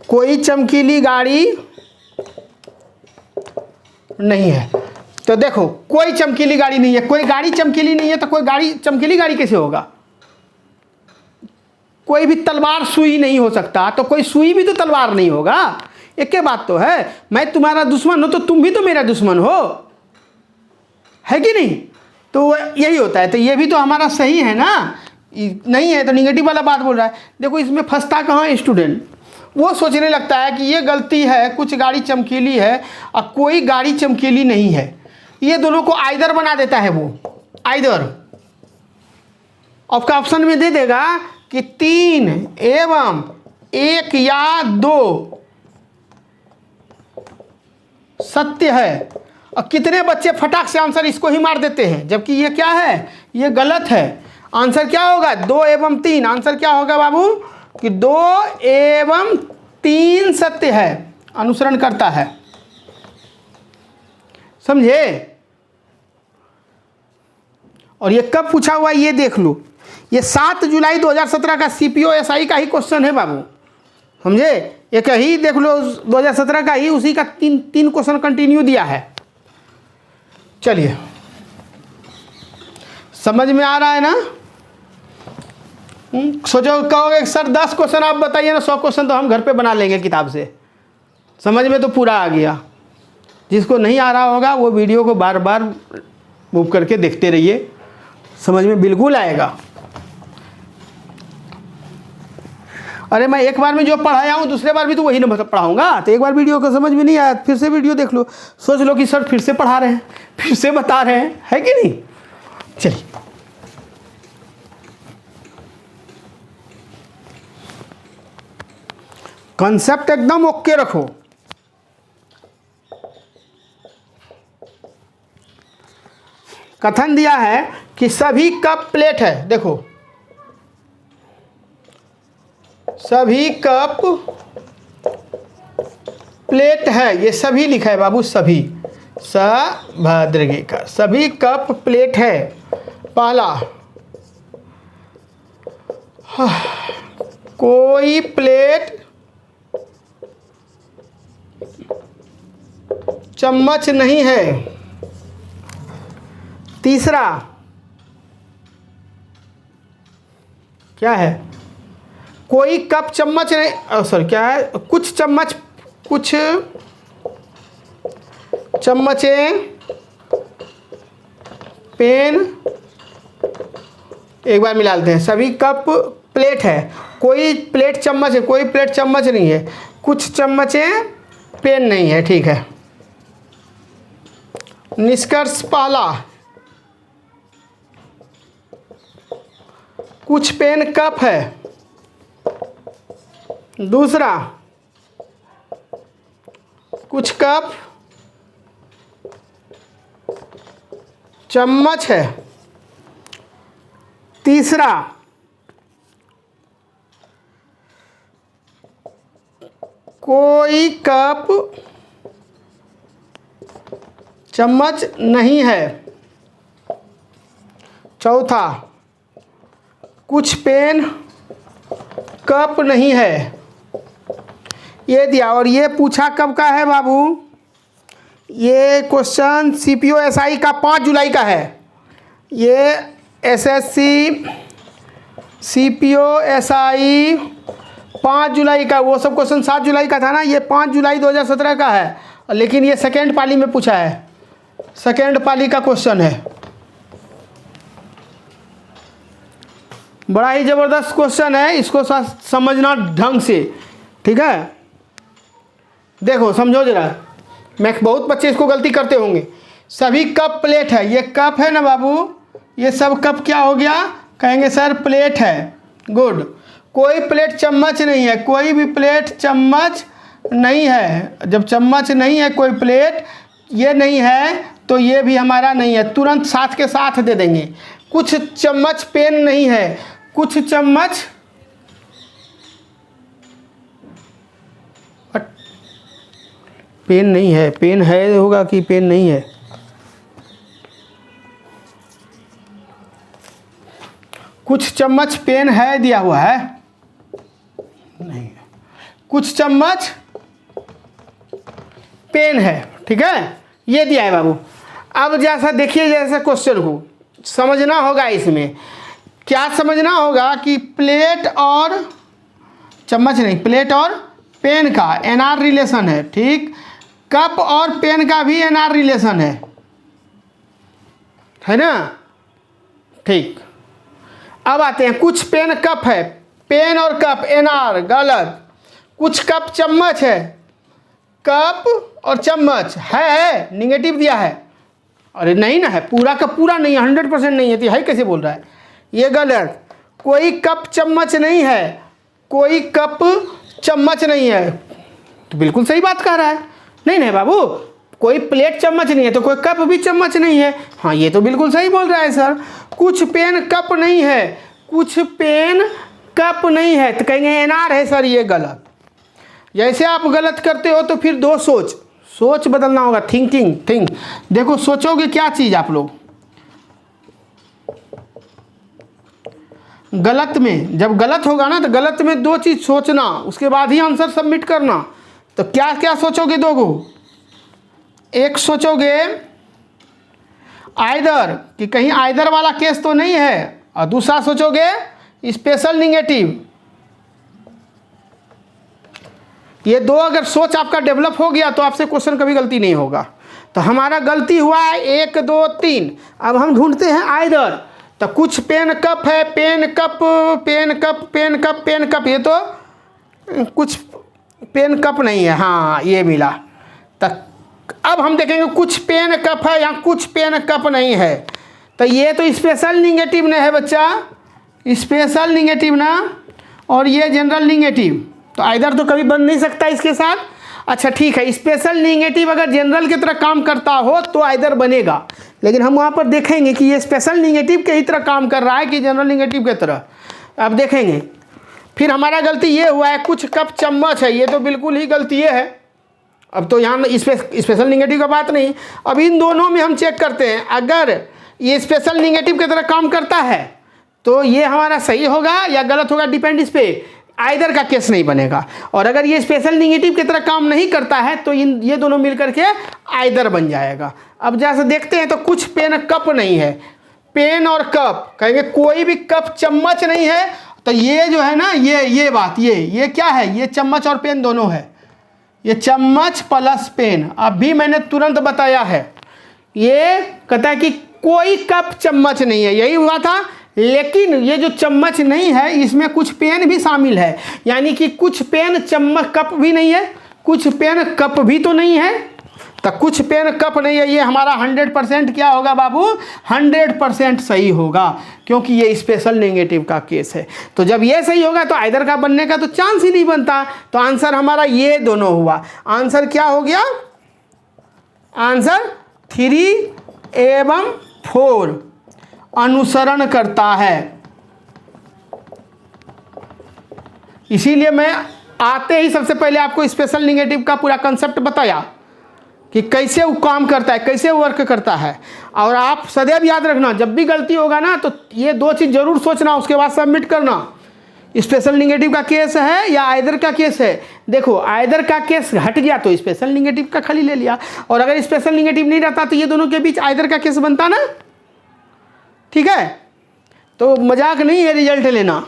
कोई चमकीली गाड़ी नहीं है। तो देखो कोई चमकीली गाड़ी नहीं है, कोई गाड़ी चमकीली नहीं है तो कोई गाड़ी चमकीली गाड़ी कैसे होगा? कोई भी तलवार सुई नहीं हो सकता, तो कोई सुई भी तो तलवार नहीं होगा। एक के बात तो है, मैं तुम्हारा दुश्मन हो तो तुम भी तो मेरा दुश्मन हो, है कि नहीं? तो यही होता है। तो ये भी तो हमारा सही है ना, नहीं है तो निगेटिव वाला बात बोल रहा है। देखो इसमें फंसता कहाँ है स्टूडेंट, वो सोचने लगता है कि ये गलती है, कुछ गाड़ी चमकीली है और कोई गाड़ी चमकीली नहीं है, ये दोनों को आइदर बना देता है। वो आइदर आपका ऑप्शन में दे देगा कि 3 एवं 1 या 2 सत्य है, और कितने बच्चे फटाक से आंसर इसको ही मार देते हैं, जबकि ये क्या है, ये गलत है। आंसर क्या होगा? 2 एवं 3। आंसर क्या होगा बाबू कि 2 एवं 3 सत्य है, अनुसरण करता है। समझे? और ये कब पूछा हुआ ये देख लो, ये 7 जुलाई 2017 का CPO-SI का ही क्वेश्चन है बाबू, समझे? एक ही देख लो 2017 का ही, उसी का तीन क्वेश्चन कंटिन्यू दिया है। चलिए समझ में आ रहा है ना? सोचो कहोगे सर 10 क्वेश्चन आप बताइए ना, 100 क्वेश्चन तो हम घर पे बना लेंगे किताब से। समझ में तो पूरा आ गया। जिसको नहीं आ रहा होगा वो वीडियो को बार बार मूव करके देखते रहिए, समझ में बिल्कुल आएगा। अरे मैं एक बार में जो पढ़ाया हूँ दूसरे बार भी तो वही ना पढ़ाऊँगा, तो एक बार वीडियो को समझ में नहीं आया फिर से वीडियो देख लो, सोच लो कि सर फिर से पढ़ा रहे हैं, फिर से बता रहे हैं, है कि नहीं? चलिए कॉन्सेप्ट एकदम ओके रखो। कथन दिया है कि सभी कप प्लेट है, देखो सभी कप प्लेट है, ये सभी लिखा है बाबू, सभी सभद्रगी का, सभी कप प्लेट है। पहला, कोई प्लेट चम्मच नहीं है। तीसरा क्या है? कोई कप चम्मच नहीं, सॉरी क्या है, कुछ चम्मचें पेन, एक बार मिला लेते हैं। सभी कप प्लेट है, कोई प्लेट चम्मच है, कोई प्लेट चम्मच नहीं है, कुछ चम्मचें पेन नहीं है, ठीक है। निष्कर्ष पहला, कुछ पेन कप है। दूसरा, कुछ कप चम्मच है। तीसरा, कोई कप चम्मच नहीं है। चौथा, कुछ पेन कप नहीं है। ये दिया, और ये पूछा कब का है बाबू? ये क्वेश्चन CPO-SI का 5 जुलाई का है। ये SSC CPO-SI 5 जुलाई का, वो सब क्वेश्चन 7 जुलाई का था ना, ये 5 जुलाई 2017 का है, लेकिन ये सेकेंड पाली में पूछा है, सेकेंड पाली का क्वेश्चन है। बड़ा ही ज़बरदस्त क्वेश्चन है, इसको समझना ढंग से, ठीक है। देखो समझो जरा, मैं बहुत बच्चे इसको गलती करते होंगे। सभी कप प्लेट है, ये कप है ना बाबू, ये सब कप क्या हो गया, कहेंगे सर प्लेट है, गुड। कोई प्लेट चम्मच नहीं है, कोई भी प्लेट चम्मच नहीं है। जब चम्मच नहीं है, कोई प्लेट ये नहीं है, तो ये भी हमारा नहीं है, तुरंत साथ के साथ दे देंगे। कुछ चम्मच पेन नहीं है, कुछ चम्मच पेन नहीं है, पेन है होगा कि पेन नहीं है, कुछ चम्मच पेन है दिया हुआ है, नहीं कुछ चम्मच पेन है, ठीक है, ये दिया है बाबू। अब जैसा देखिए, जैसा क्वेश्चन को समझना होगा, इसमें क्या समझना होगा कि प्लेट और चम्मच नहीं, प्लेट और पेन का NR रिलेशन है, ठीक। कप और पेन का भी NR रिलेशन है ना, ठीक। अब आते हैं, कुछ पेन कप है, पेन और कप NR गलत। कुछ कप चम्मच है, कप और चम्मच है, निगेटिव दिया है, अरे नहीं ना है, पूरा का पूरा नहीं है, 100% नहीं है, तो है कैसे बोल रहा है, ये गलत। कोई कप चम्मच नहीं है, कोई कप चम्मच नहीं है, तो बिल्कुल सही बात कह रहा है। नहीं नहीं बाबू, कोई प्लेट चम्मच नहीं है तो कोई कप भी चम्मच नहीं है, हाँ ये तो बिल्कुल सही बोल रहा है सर। कुछ पेन कप नहीं है, कुछ पेन कप नहीं है, तो कहेंगे NR है सर, ये गलत। जैसे आप गलत करते हो तो फिर दो सोच बदलना होगा, थिंक। देखो सोचोगे क्या चीज़ आप लोग, गलत में जब गलत होगा ना, तो गलत में दो चीज़ सोचना, उसके बाद ही आंसर सबमिट करना। तो क्या क्या सोचोगे, दो गो, एक सोचोगे आइदर कि कहीं आइदर वाला केस तो नहीं है, और दूसरा सोचोगे स्पेशल निगेटिव। ये दो अगर सोच आपका डेवलप हो गया तो आपसे क्वेश्चन कभी गलती नहीं होगा। तो हमारा गलती हुआ है 1 2 3। अब हम ढूंढते हैं आइदर, तो कुछ पेन कप है, pen cup pen cup pen cup pen cup, ये तो कुछ पेन कप नहीं है, हाँ ये मिला। तो अब हम देखेंगे कुछ पेन कप है, यहाँ कुछ पेन कप नहीं है, तो ये तो स्पेशल निगेटिव नहीं है बच्चा, स्पेशल निगेटिव ना, और ये जनरल निगेटिव, तो आइदर तो कभी बन नहीं सकता इसके साथ। अच्छा ठीक है, स्पेशल निगेटिव अगर जनरल की तरह काम करता हो तो आइदर बनेगा, लेकिन हम वहाँ पर देखेंगे कि ये स्पेशल निगेटिव के ही तरह काम कर रहा है कि जनरल निगेटिव की तरह, अब देखेंगे। फिर हमारा गलती ये हुआ है, कुछ कप चम्मच है, ये तो बिल्कुल ही गलती है। अब तो यहाँ स्पेशल निगेटिव का बात नहीं, अब इन दोनों में हम चेक करते हैं, अगर ये स्पेशल निगेटिव की तरह काम करता है तो ये हमारा सही होगा या गलत होगा, डिपेंड इस पर, आइदर का केस नहीं बनेगा। और अगर ये स्पेशल निगेटिव की तरह काम नहीं करता है तो ये दोनों मिलकर के आइदर बन जाएगा। अब जैसे देखते हैं, तो कुछ पेन कप नहीं है, पेन और कप, कहेंगे कोई भी कप चम्मच नहीं है, तो ये जो है ना, ये बात, ये क्या है, ये चम्मच और पेन दोनों है, ये चम्मच प्लस पेन। अभी मैंने तुरंत बताया है, ये कहता है कि कोई कप चम्मच नहीं है, यही हुआ था। लेकिन ये जो चम्मच नहीं है, इसमें कुछ पेन भी शामिल है, यानी कि कुछ पेन चम्मच कप भी नहीं है, कुछ पेन कप भी तो नहीं है, तो कुछ पेन कप नहीं है, ये हमारा 100% क्या होगा बाबू, 100% सही होगा, क्योंकि ये स्पेशल नेगेटिव का केस है। तो जब ये सही होगा तो आइदर का बनने का तो चांस ही नहीं बनता। तो आंसर हमारा ये दोनों हुआ। आंसर क्या हो गया, आंसर 3 एवं 4 अनुसरण करता है। इसीलिए मैं आते ही सबसे पहले आपको स्पेशल निगेटिव का पूरा कंसेप्ट बताया कि कैसे वो काम करता है, कैसे वर्क करता है। और आप सदैव याद रखना, जब भी गलती होगा ना तो ये दो चीज़ जरूर सोचना, उसके बाद सबमिट करना स्पेशल निगेटिव का केस है या आइदर का केस है? देखो आइदर का केस हट गया तो स्पेशल निगेटिव का खाली ले लिया, और अगर स्पेशल निगेटिव नहीं रहता तो ये दोनों के बीच आइदर का केस बनता ना। ठीक है, तो मजाक नहीं है रिजल्ट लेना,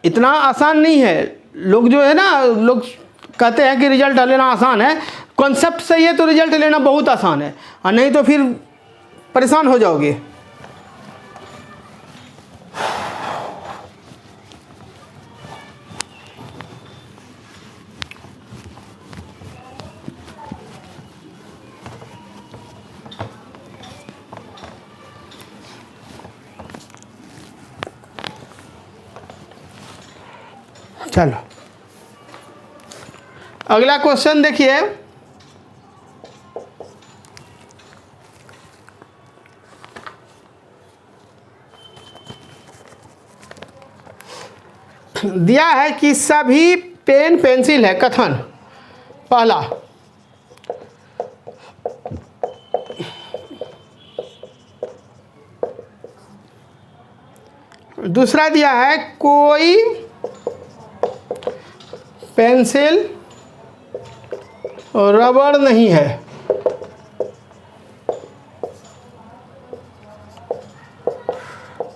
इतना आसान नहीं है। लोग जो है ना, लोग कहते हैं कि रिजल्ट लेना आसान है, कॉन्सेप्ट सही है तो रिजल्ट लेना बहुत आसान है, और नहीं तो फिर परेशान हो जाओगे। चलो अगला क्वेश्चन देखिए, दिया है कि सभी पेन पेंसिल है। कथन पहला, दूसरा दिया है कोई पेंसिल रबड़ नहीं है।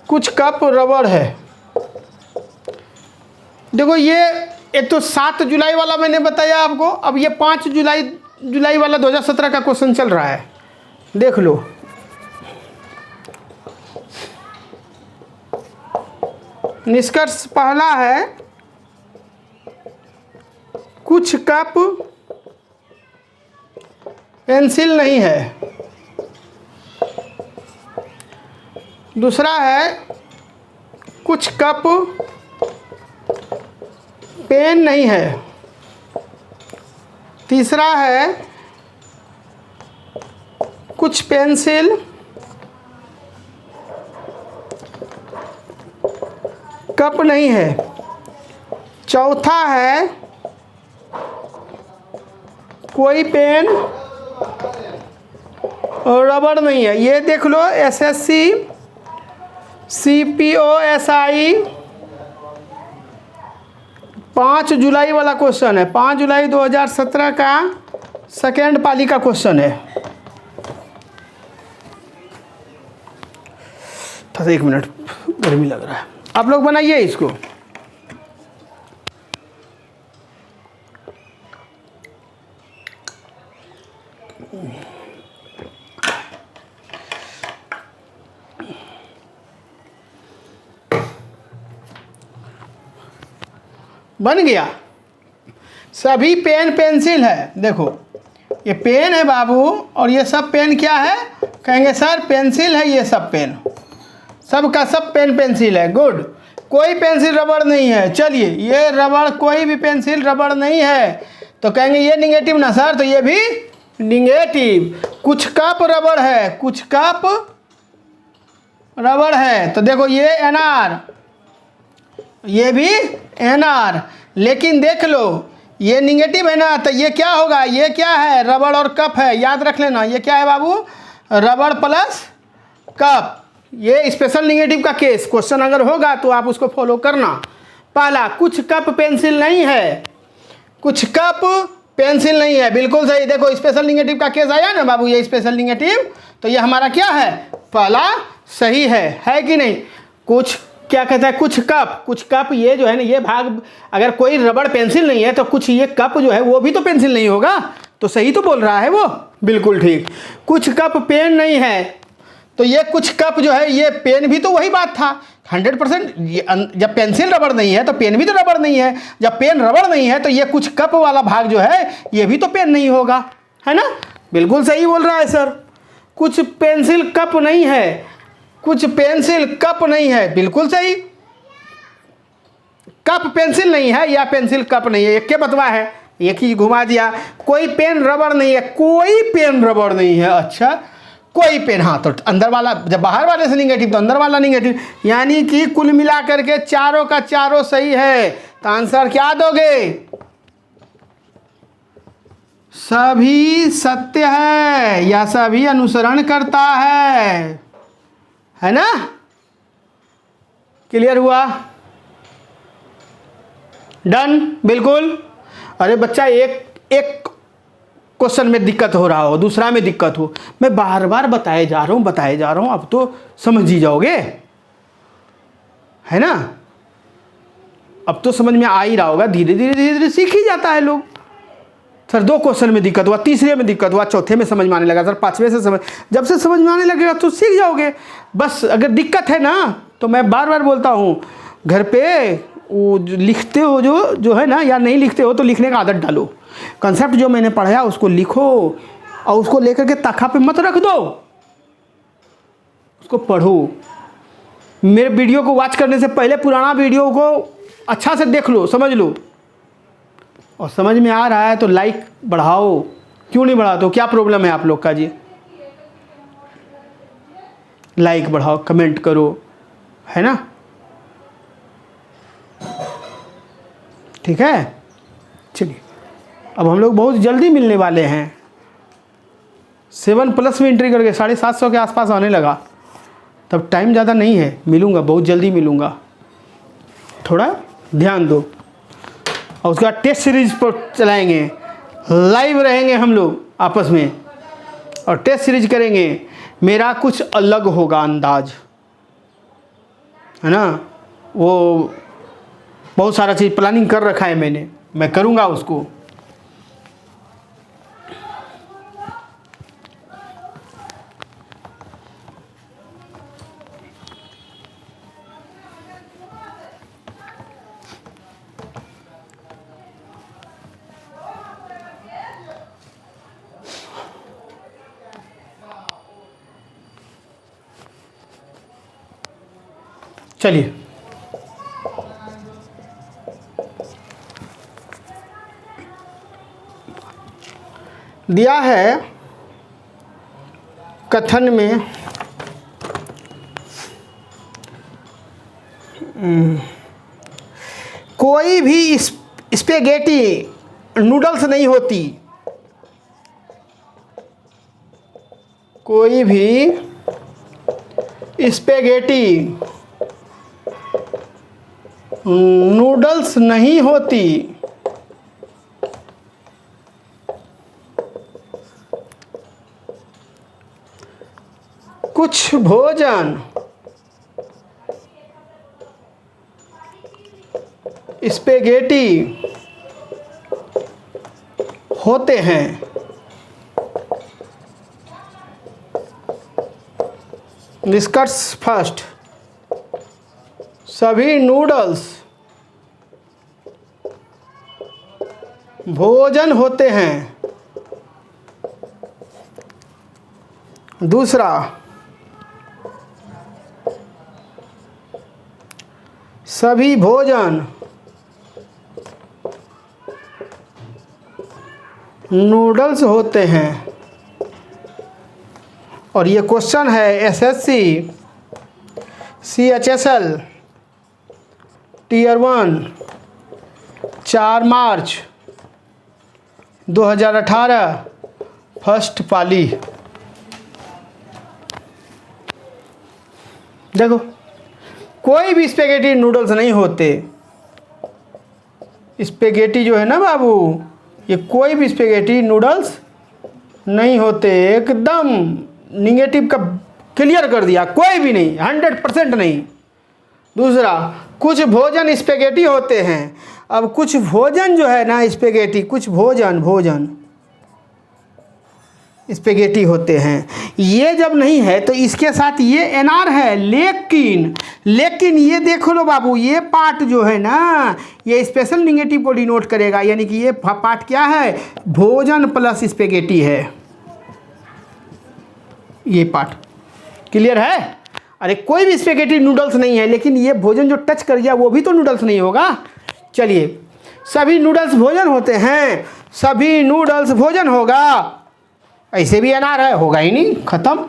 कुछ कप रबड़ है। देखो ये एक तो 7 जुलाई वाला मैंने बताया आपको, अब ये 5 जुलाई वाला 2017 का क्वेश्चन चल रहा है, देख लो। निष्कर्ष पहला है कुछ कप पेंसिल नहीं है। दूसरा है कुछ कप पेन नहीं है। तीसरा है कुछ पेंसिल कप नहीं है। चौथा है कोई पेन और रबड़ नहीं है। ये देख लो, एसएससी CPOSI 5 जुलाई वाला क्वेश्चन है, 5 जुलाई 2017 का सेकेंड पाली का क्वेश्चन है। था 1 मिनट, गर्मी लग रहा है, आप लोग बनाइए इसको। बन गया। सभी पेन पेंसिल है। देखो ये पेन है बाबू, और ये सब पेन क्या है? कहेंगे सर पेंसिल है, ये सब पेन, सब का सब पेन पेंसिल है। गुड। कोई पेंसिल रबड़ नहीं है। चलिए ये रबड़, कोई भी पेंसिल रबड़ नहीं है, तो कहेंगे ये निगेटिव ना सर, तो ये भी निगेटिव। कुछ कप रबड़ है, कुछ कप रबड़ है, तो देखो ये NR, ये भी NR। लेकिन देख लो ये निगेटिव है ना, तो ये क्या होगा? ये क्या है? रबड़ और कप है, याद रख लेना। ये क्या है बाबू? रबड़ प्लस कप। ये स्पेशल निगेटिव का केस क्वेश्चन अगर होगा तो आप उसको फॉलो करना। पहला, कुछ कप पेंसिल नहीं है। कुछ कप पेंसिल नहीं है, बिल्कुल सही। देखो स्पेशल निगेटिव का केस आया ना बाबू, ये स्पेशल निगेटिव, तो ये हमारा क्या है? पहला सही है कि नहीं? कुछ क्या कहता है? कुछ कप, ये जो है ना, ये भाग, अगर कोई रबड़ पेंसिल नहीं है तो कुछ ये कप जो है वो भी तो पेंसिल नहीं होगा, तो सही तो बोल रहा है वो, बिल्कुल ठीक। कुछ कप पेन नहीं है, तो ये कुछ कप जो है ये पेन भी तो वही बात था 100%। जब पेंसिल रबड़ नहीं है तो पेन भी तो रबड़ नहीं है, जब पेन रबड़ नहीं है तो ये कुछ कप वाला भाग जो है ये भी तो पेन नहीं होगा, है ना? बिल्कुल सही बोल रहा है सर। कुछ पेंसिल कप नहीं है, कुछ पेंसिल कप नहीं है, बिल्कुल सही। कप पेंसिल नहीं है या पेंसिल कप नहीं है, एक के बतवा है, एक ही घुमा दिया। कोई पेन रबड़ नहीं है, कोई पेन रबड़ नहीं है। अच्छा, कोई पेन, हाँ, तो अंदर वाला, जब बाहर वाले से निगेटिव तो अंदर वाला निगेटिव, यानी कि कुल मिला करके चारों का चारों सही है। तो आंसर क्या दोगे? सभी सत्य है या सभी अनुसरण करता है ना? क्लियर हुआ? डन, बिल्कुल। अरे बच्चा एक क्वेश्चन में दिक्कत हो रहा हो, दूसरा में दिक्कत हो, मैं बार बार बताए जा रहा हूँ, अब तो समझ ही जाओगे, है ना। अब तो समझ में आ ही रहा होगा, धीरे धीरे सीख ही जाता है लोग। सर 2 क्वेश्चन में दिक्कत हुआ, तीसरे में दिक्कत हुआ, चौथे में समझ में आने लगा, सर 5वें से जब से समझ में आने लगेगा तो सीख जाओगे। बस अगर दिक्कत है ना तो मैं बार बार बोलता हूँ, घर पे वो जो लिखते हो जो है ना, या नहीं लिखते हो तो लिखने का आदत डालो। कंसेप्ट जो मैंने पढ़ाया उसको लिखो और उसको लेकर के तख्ता पे मत रख दो, उसको पढ़ो। मेरे वीडियो को वॉच करने से पहले पुराना वीडियो को अच्छा से देख लो, समझ लो, और समझ में आ रहा है तो लाइक बढ़ाओ। क्यों नहीं बढ़ाते हो, क्या प्रॉब्लम है आप लोग का जी? लाइक बढ़ाओ, कमेंट करो, है ना, ठीक है। चलिए अब हम लोग बहुत जल्दी मिलने वाले हैं, 7+ में एंट्री करके 750 के आसपास आने लगा, तब टाइम ज़्यादा नहीं है, मिलूँगा, बहुत जल्दी मिलूँगा, थोड़ा ध्यान दो। और उसके बाद टेस्ट सीरीज पर चलाएंगे, लाइव रहेंगे हम लोग आपस में और टेस्ट सीरीज करेंगे। मेरा कुछ अलग होगा अंदाज, है ना, वो बहुत सारा चीज़ प्लानिंग कर रखा है मैंने, मैं करूँगा उसको। चलिए दिया है कथन में कोई भी स्पेगेटी नूडल्स नहीं होती, कोई भी स्पेगेटी नूडल्स नहीं होती, कुछ भोजन स्पेगेटी होते हैं। निष्कर्ष फर्स्ट, सभी नूडल्स भोजन होते हैं। दूसरा, सभी भोजन नूडल्स होते हैं। और ये क्वेश्चन है एसएससी CHSL Tier 1 4 मार्च 2018 फर्स्ट पाली। देखो कोई भी स्पेगेटी नूडल्स नहीं होते। स्पेगेटी जो है ना बाबू, ये कोई भी स्पेगेटी नूडल्स नहीं होते। एकदम निगेटिव का क्लियर कर दिया, कोई भी नहीं, 100% नहीं। दूसरा, कुछ भोजन स्पेगेटी होते हैं। अब कुछ भोजन जो है ना स्पेगेटी, कुछ भोजन स्पेगेटी होते हैं। ये जब नहीं है तो इसके साथ ये NR है। लेकिन ये देखो लो बाबू, ये पार्ट जो है ना ये स्पेशल निगेटिव को डिनोट करेगा, यानी कि ये पार्ट क्या है, भोजन प्लस स्पेगेटी है। ये पार्ट क्लियर है। अरे कोई भी स्पेगेटी नूडल्स नहीं है, लेकिन ये भोजन जो टच कर गया वो भी तो नूडल्स नहीं होगा। चलिए, सभी नूडल्स भोजन होते हैं, सभी नूडल्स भोजन होगा, ऐसे भी NR है, होगा ही नहीं, ख़त्म।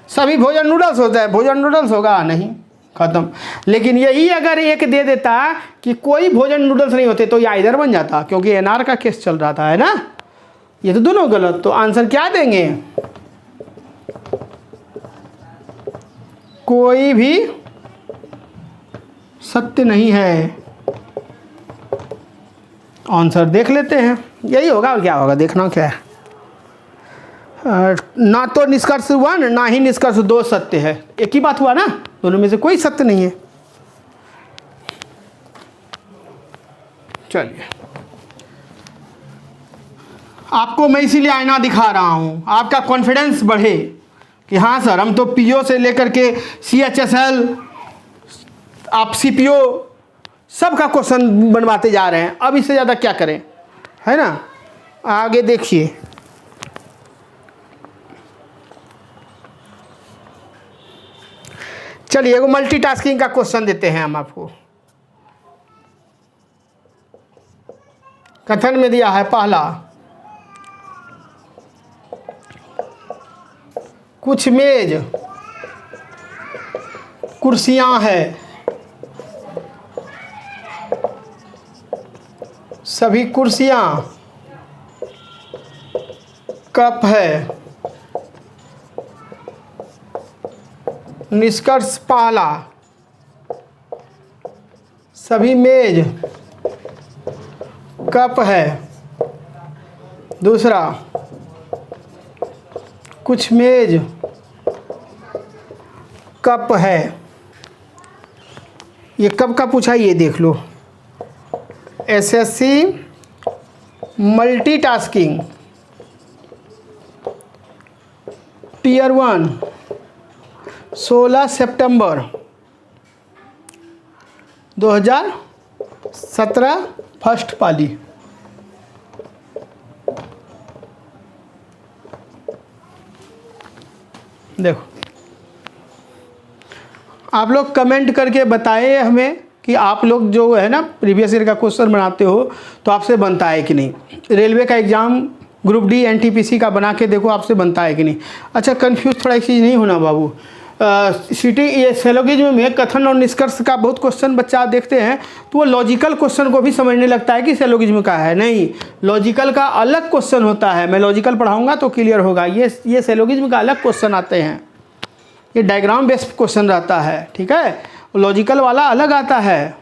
सभी भोजन नूडल्स होता है, भोजन नूडल्स होगा नहीं, ख़त्म। लेकिन यही अगर एक दे देता कि कोई भोजन नूडल्स नहीं होते तो ये आइदर बन जाता, क्योंकि NR का केस चल रहा था, है ना। ये तो दोनों गलत, तो आंसर क्या देंगे, कोई भी सत्य नहीं है। आंसर देख लेते हैं, यही होगा और क्या होगा, देखना क्या है। ना तो निष्कर्ष 1 ना ही निष्कर्ष 2 सत्य है, एक ही बात हुआ ना, दोनों में से कोई सत्य नहीं है। चलिए, आपको मैं इसीलिए आईना दिखा रहा हूं, आपका कॉन्फिडेंस बढ़े कि हाँ सर हम तो पीओ से लेकर के CHSL, आप CPO सब का क्वेश्चन बनवाते जा रहे हैं, अब इससे ज़्यादा क्या करें, है ना। आगे देखिए, चलिए एगो मल्टीटास्किंग का क्वेश्चन देते हैं हम आपको। कथन में दिया है पहला, कुछ मेज कुर्सियां हैं, सभी कुर्सियां कप है। निष्कर्ष पहला, सभी मेज कप है। दूसरा, कुछ मेज कप है। ये कब का पूछा ये देख लो, SSC मल्टीटास्किंग टियर 1 16 सितंबर 2017 फर्स्ट पाली। देखो, आप लोग कमेंट करके बताए हमें कि आप लोग जो है ना प्रीवियस ईयर का क्वेश्चन बनाते हो तो आपसे बनता है कि नहीं। रेलवे का एग्ज़ाम ग्रुप डी NTPC का बना के देखो आपसे बनता है कि नहीं। अच्छा, कंफ्यूज थोड़ा एक चीज़ नहीं होना बाबू, सिटी ये सेलोगिज्म में कथन और निष्कर्ष का बहुत क्वेश्चन बच्चा देखते हैं तो वो लॉजिकल क्वेश्चन को भी समझने लगता है कि सेलोगिज्म का है। नहीं, लॉजिकल का अलग क्वेश्चन होता है, मैं लॉजिकल पढ़ाऊंगा तो क्लियर होगा। ये सेलोगिज्म का अलग क्वेश्चन आते हैं, ये डायग्राम बेस्ड क्वेश्चन रहता है, ठीक है। लॉजिकल वाला अलग आता है,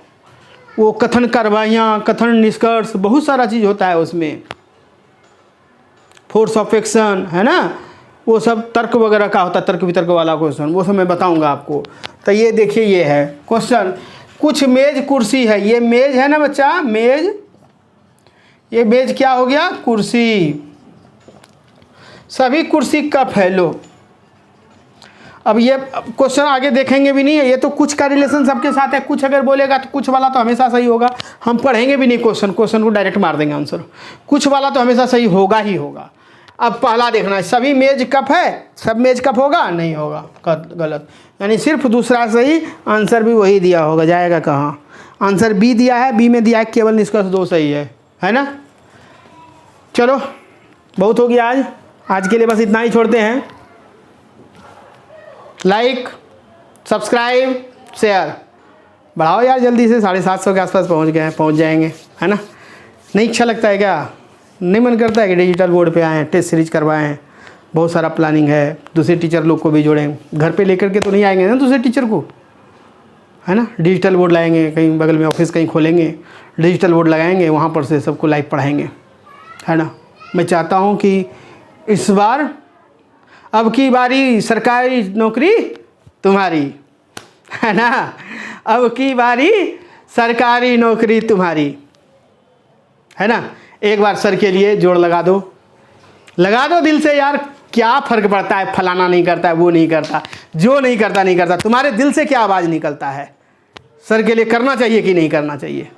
वो कथन कार्रवाइयाँ, कथन निष्कर्ष, बहुत सारा चीज़ होता है उसमें, फोर्स ऑफ एक्शन, है ना, वो सब तर्क वगैरह का होता है, तर्क वितर्क वाला क्वेश्चन, वो सब मैं बताऊंगा आपको। तो ये देखिए, ये है क्वेश्चन, कुछ मेज कुर्सी है। ये मेज है ना बच्चा, मेज, ये मेज क्या हो गया, कुर्सी। सभी कुर्सी कप है। लो, अब ये क्वेश्चन आगे देखेंगे भी नहीं है, ये तो कुछ का रिलेशन सबके साथ है। कुछ अगर बोलेगा तो कुछ वाला तो हमेशा सही होगा, हम पढ़ेंगे भी नहीं क्वेश्चन को डायरेक्ट मार देंगे आंसर। कुछ वाला तो हमेशा सही होगा ही होगा। अब पहला देखना है, सभी मेज कप है, सब मेज कप होगा, नहीं होगा, गलत, यानी सिर्फ दूसरा सही, आंसर भी वही दिया होगा, जाएगा कहाँ। आंसर बी दिया है, बी में दिया है केवल निष्कर्ष 2 सही है ना। चलो, बहुत हो गया आज के लिए बस इतना ही छोड़ते हैं। लाइक, सब्सक्राइब, शेयर बढ़ाओ यार जल्दी से, 750 के आसपास पहुंच जाएंगे, है ना। नहीं अच्छा लगता है क्या, नहीं मन करता है कि डिजिटल बोर्ड पे आएँ, टेस्ट सीरीज करवाएं, बहुत सारा प्लानिंग है, दूसरे टीचर लोग को भी जोड़ें। घर पे लेकर के तो नहीं आएंगे ना दूसरे टीचर को, है ना। डिजिटल बोर्ड लाएंगे, कहीं बगल में ऑफिस कहीं खोलेंगे, डिजिटल बोर्ड लगाएंगे, वहाँ पर से सबको लाइव पढ़ाएंगे, है ना। मैं चाहता हूँ कि इस बार, अब की बारी सरकारी नौकरी तुम्हारी, है ना। अब की बारी सरकारी नौकरी तुम्हारी, है ना। एक बार सर के लिए जोड़ लगा दो दिल से यार। क्या फ़र्क पड़ता है, फलाना नहीं करता है, वो नहीं करता, जो नहीं करता। तुम्हारे दिल से क्या आवाज़ निकलता है, सर के लिए करना चाहिए कि नहीं करना चाहिए,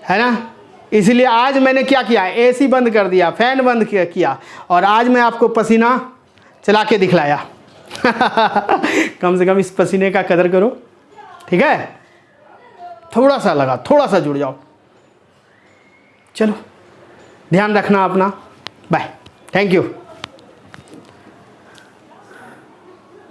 है ना। इसलिए आज मैंने क्या किया, AC बंद कर दिया, फैन बंद किया, और आज मैं आपको पसीना चला के दिखलाया। कम से कम इस पसीने का कदर करो, ठीक है। थोड़ा सा लगा, थोड़ा सा जुड़ जाओ। चलो, ध्यान रखना अपना, बाय, थैंक यू।